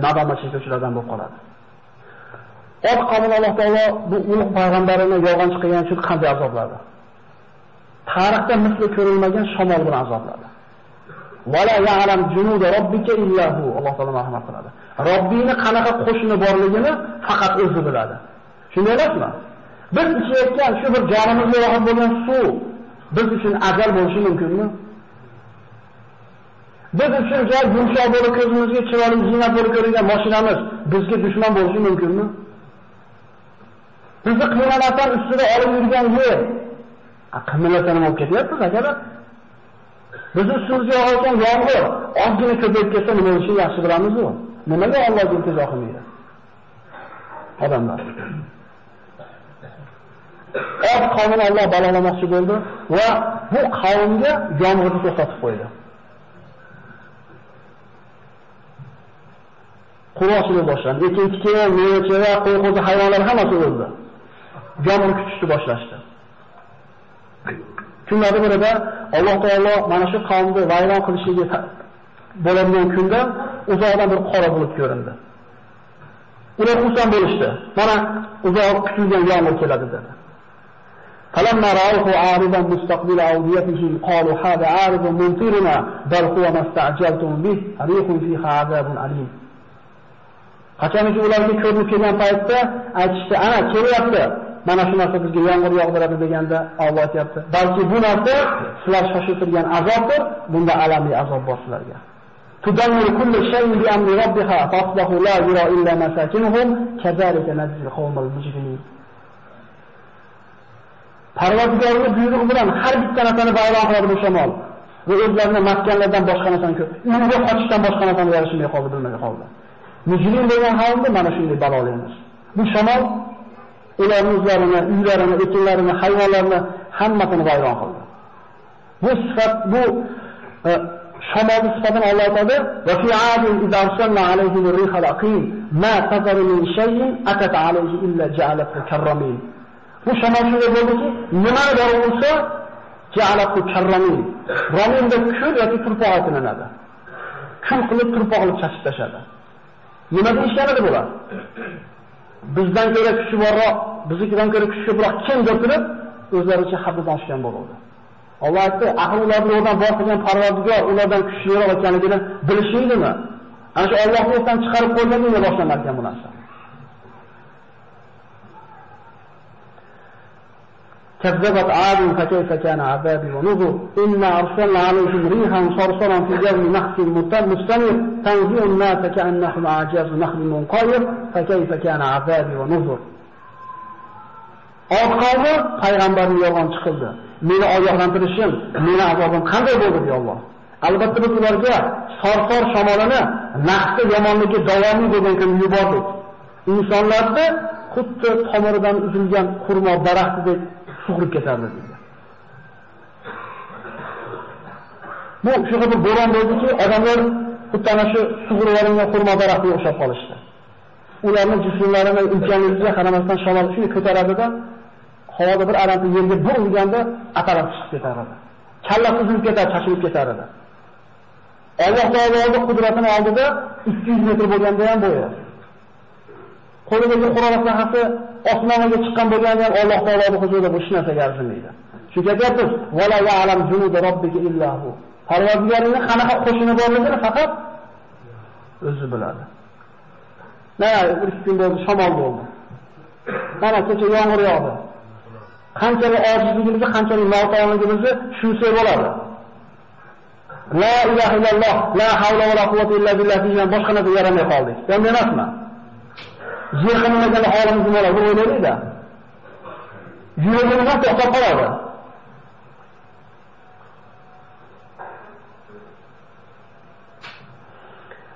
nadomat chekuvchilardan bo'lib qoladi. Ot qavmini Alloh taolo bu ulug' payg'ambarini yolg'onchi qilgan uchun qanday azobladi? Tarixda misli ko'rilmagan shamol bilan azobladi. "Vala ya'lam junuda robbika illa hu." Alloh taolo marhamat qiladi. Robbini qanaqa qo'shini borligini faqat o'zi biladi. Shunday emasmi? Biz ichayotgan shu bir jonimizga rohat bo'lgan suv biz uchun ajal bo'lishi mumkinmi? Biz uchun joy yumshoq bo'lib ko'zimizga chiroyli ziynat bo'lib ko'ringan mashinamiz bizga dushman bo'lishi mumkinmi? Bizni qiynalashdan ustida olib yurgan yer qiynalashdan olib ketyapti akalar. Bizni ustimizga yog'ayotgan yomg'ir ozgina ko'payib ketsa nima bo'lishini yaxshi bilamiz-ku. Nimaga Alloh iltijo qilmaydi? Odamlar. Ot qavmini Alloh balolamoqchi bo'ldi va bu qavmga yomg'irni to'xtatib qo'ydi. Qur'onchilik boshlandi. Ekin-tikin, meva-cheva, qo'y-qo'zi hayvonlar hammasi o'ldi. Yomg'ir kutishni boshlashdi. Kunlarning birida Alloh taolo mana shu qavmni vayron qilishiga bo'ladigan kunda uzoqdan bir qora bulut ko'rindi. Ular xursand bo'lishdi. Mana uzoq kutilgan yomg'ir keladi dedi. فلما رأوه عارضا مستقبل أوديتهم قالوا هذا عارض ممطرنا بل هو ما استعجلتم به ريح فيها عذاب أليم. Qachonki ularga ko'rinib kelgan paytda aytishdi, "Ana kelyapti. Mana shu narsa bizga yomg'ir yog'diradi" deganda Alloh aytibdi, "Balki bu narsa sizlar shoshiltirgan azobdir. Bunda alamli azob bor sizlarga." Tudammiru kulli shay'in bi amri robbiha fasbahu la yura illa masakinuhum kazalika najzi qawmal mujrimin. Parvardigorning buyrug'i bilan har bitta narsani vayron qiladi bu shamol. Va o'zlarining maskanlardan boshqa narsani ko'p. Uyga qochishdan boshqa narsani yarashmay qoldi, bilmay qoldi. Mujrim bo'lgan qavmni mana shunday balolaymiz. Bu shamol ularning o'zlarini, uylarini, ekinlarini, hayvonlarini hammasini vayron qildi. Bu sifat, bu shamolning sifatini Alloh aytadi: "Va fi 'adin idza arsalna 'alayhim ar-riha al-aqim ma tazaru min shay'in atat 'alayhi illa ja'alathu karramin." Bu shamol shunday bo'ldiki, nimani bor bo'lsa ja'alathu karramin. Raminda kul yoki turpoq aytiladi. Kul qilib turpoq qilib chashib tashadi. Nima deyishganida bular? bizdan ko'ra kuchliroq, biznikidan ko'ra kuchliroq kim deb turib, o'zlaricha haddan oshgan bo'ladi. Alloh aytdi, ahlilarni o'rdan bor qilgan Parvardigor ulardan kuchliroq ekanligini bilishdimi? Ana shu Allohning o'zidan chiqarib qo'yganligini boshlanar ekan bu narsa. كذبت عاد فكيف كان عذابي ونذر إنا أرسلنا عليهم ريحا صرصرا في جو نحس مستمر تنزع الناس كأنهم أعجاز نخل منقعر فكيف كان عذابي ونذر. Qavmi payg'ambarni yolg'on chiqildi. Meni ogohlantirishim, meni azobim qanday bo'ldi deb Alloh. Albatta biz ularga sorsor shamolini nahsi yomonligi davomiy bo'lgan kun yubordik. Insonlarni xuddi tomiridan uzilgan xurmo daraxtidek sug'urib ketardi dedi. Bu shu qadar bo'ron bo'ldiki, odamlar xuddi ana shu sug'urib olingan xurmo daraxtiga o'xshab qolishdi. Ularning jismlarini imkonligiga qaramasdan shamol shuni ko'taradi-da, havoda bir aramda yerga bir urganda atarab chiqib ketardi. Kallasi uzilib ketar, chashilib ketardi. Alloh taoloning qudratini oldida 200 metr bo'lganda ham bo'yi. Qo'lidagi Qur'on sahifasi osmonga chiqqan bo'lganda ham Alloh taoloning huzurida bu narsaga arzimaydi. Chunki aytamiz, "Va la ya'lam junud robbika illa hu." Parvardigoringning qanaqa qo'shini borligini faqat o'zi biladi. Mana bir kun bo'ldi, shamol bo'ldi. Mana kecha yomg'ir yog'di. Qanchalik ojizligimizni, qanchalik noto'g'riligimizni tushunsa bo'ladi. La ilaha illalloh, la havla va la quvvata illa billah degan boshqa narsa yaramay qoldik. Ham emasmi? Yer qilmagan holimiz nima bo'ladi o'ylaydi-da. Yuragimiz to'xtab qoladi.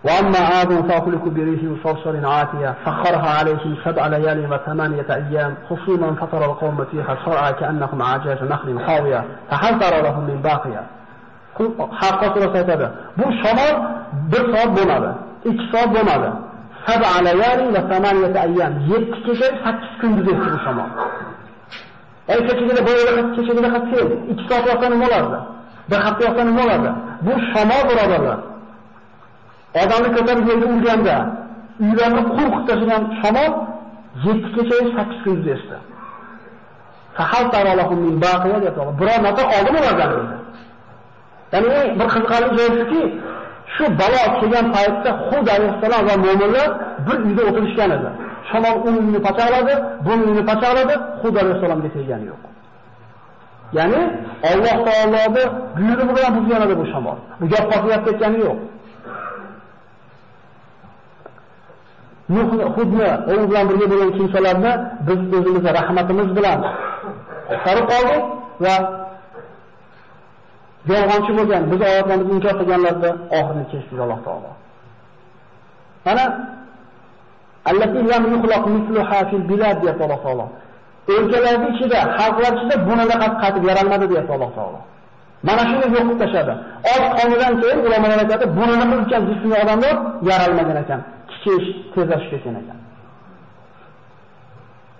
وأما عاد فأهلكوا بريح صرصر عاتية سخرها عليهم 7 ليال و8 أيام حصوما فترى القوم فيها صرعى كأنهم أعجاز نخل خاوية فهل ترى لهم من باقية. Haqqa surasi aytadi. Bu shamol 1 soat bo'lmadi, 2 soat bo'lmadi. 7 layali va 8 ayyam, 7 kecha 8 kunduz o'tdi bu shamol. Kechagina bo'yida kechagina qattiq 2 soat yoqsa nima bo'lardi? 1 hafta yoqsa nima bo'lardi? Bu shamol birodarlar. Odamni ko'tarib yerga urganda, uylarni qo'rqitib tashlagan shamol 7 kecha 8 kunduz esdi. Fahal taralahum min baqiya deb aytadi. Biror nafa oldimi ulardan dedi. Ya'ni bir qiziqarli joyi shuki, shu balo kelgan paytda Hud Alayhissalom va mu'minlar bir uyda o'tirishgan edi. Shamol uyini pachaqladi, bu uyini pachaqladi, Hud Alayhissalomga tegani yo'q. Ya'ni Alloh taoloning buyrug'i bilan buzgan edi bu shamol. Bu gap qotib ketgani yo'q. Hudni o'zi bilan birga bo'lgan kimsalarni biz o'zimizga rahmatimiz bilan qutqarib qoldik va yolg'onchi bo'lgan, biz oyatlarimizni inkor qilganlarda oxirini kesdik Alloh taolo. Mana allati lam yuxlaq misluha fil bilad ya Alloh taolo. O'lkalarning ichida, xalqlar ichida bunaqa qaytib yaralmadi deyapti Alloh taolo. Mana shuni yo'qib tashadi. Oz qonidan keyin ulamolar aytadi, bunaqa qilgan jismli odamlar yaralmagan ekan, kichish tezlashib ketgan ekan.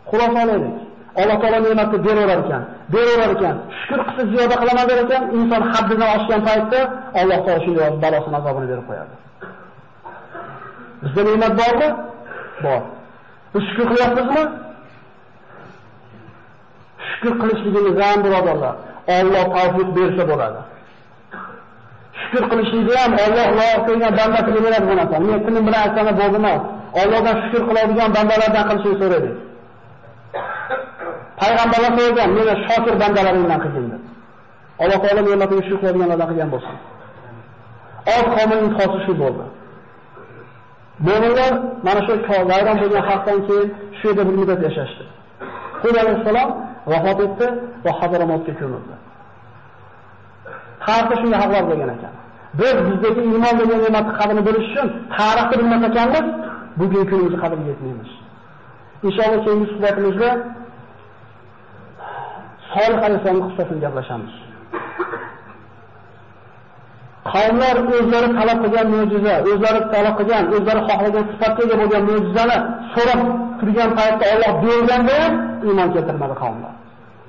Xulosa olaylik. Alloh taolo ne'matni beraverar ekan. Shukr qilsa ziyoda qilaman der ekan, inson haddidan oshgan paytda Alloh taolo shunday balosini azobini berib qo'yadi. Bizda ne'mat bormi? Bor. Biz shukr qilyapmizmi? Shukr qilishligimiz ham birodarlar, Alloh tavfiq bersa bo'ladi. Shukr qilishlikni ham Alloh loyiq qilgan bandasiga beradi bu narsa. Men tilim bilan aytgani bo'ldi emas. Allohdan shukr qiladigan bandalardan qilishni so'radik. Payg'ambarlar so'ragan, meni shokir bandalarimdan qilgin deb. Alloh taolo ne'matini shukr qilganlardan qilgan bo'lsin. Oz qavmning xosi shu bo'ldi. Mo'minlar mana shu vayron bo'lgan xalqdan keyin shu yerda bir muddat yashashdi. Hud Alayhissalom vafot etdi va Hadramautga ko'mildi. Tarixda shunday xalqlar bo'lgan ekan. Biz bizdagi iymon degan ne'matni qadrini bilish uchun tarixni bilmas ekanmiz, bugungi kunimizni qadriga yetmaymiz. Inshaalloh keyingi suhbatimizda Solih alayhissalomning qissasini gaplashamiz. Qavmlar o'zlari talab qilgan mo'jiza, o'zlari talab qilgan, o'zlari xohlagan sifatga ega bo'lgan mo'jizani so'rab turgan paytda Alloh berganda ham iymon keltirmadi qavmlar.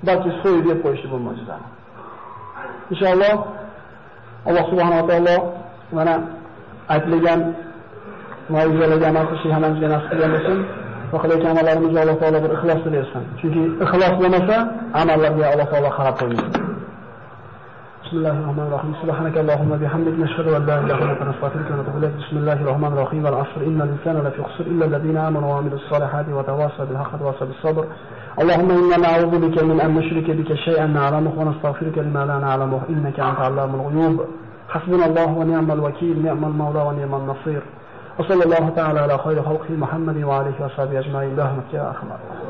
Balki so'yib yeb qo'yishdi bu mo'jizani. Inshaalloh Alloh subhanahu va taolo mana aytilgan mo'jizalarga amal qilishni hammamizga nasib qilsin. qilayotgan amallarimizga Alloh taolo bir ixlos bersin. Chunki ixlos bo'lmasa, amallarga Alloh taolo qarab qo'ymaydi. Bismillahirrohmanirrohim. Subhanakallahumma bihamdik nashhadu an la ilaha illa anta nastaghfiruka wa natubu ilayk. Bismillahirrohmanirrohim. Wal 'asr innal insana lafi khusr illa alladhina amanu wa 'amilus solihati wa tawassaw bil haqqi wa tawassaw bis sabr. اللهم إنا نعوذ بك من أن نشرك بك شيئا نعلمه ونستغفرك لما لا نعلمه إنك أنت علام الغيوب حسبنا الله ونعم الوكيل نعم المولى ونعم النصير وصلى الله تعالى على خير خلقه محمد وعليه وصحبه أجمعين برحمتك يا أرحم الراحمين.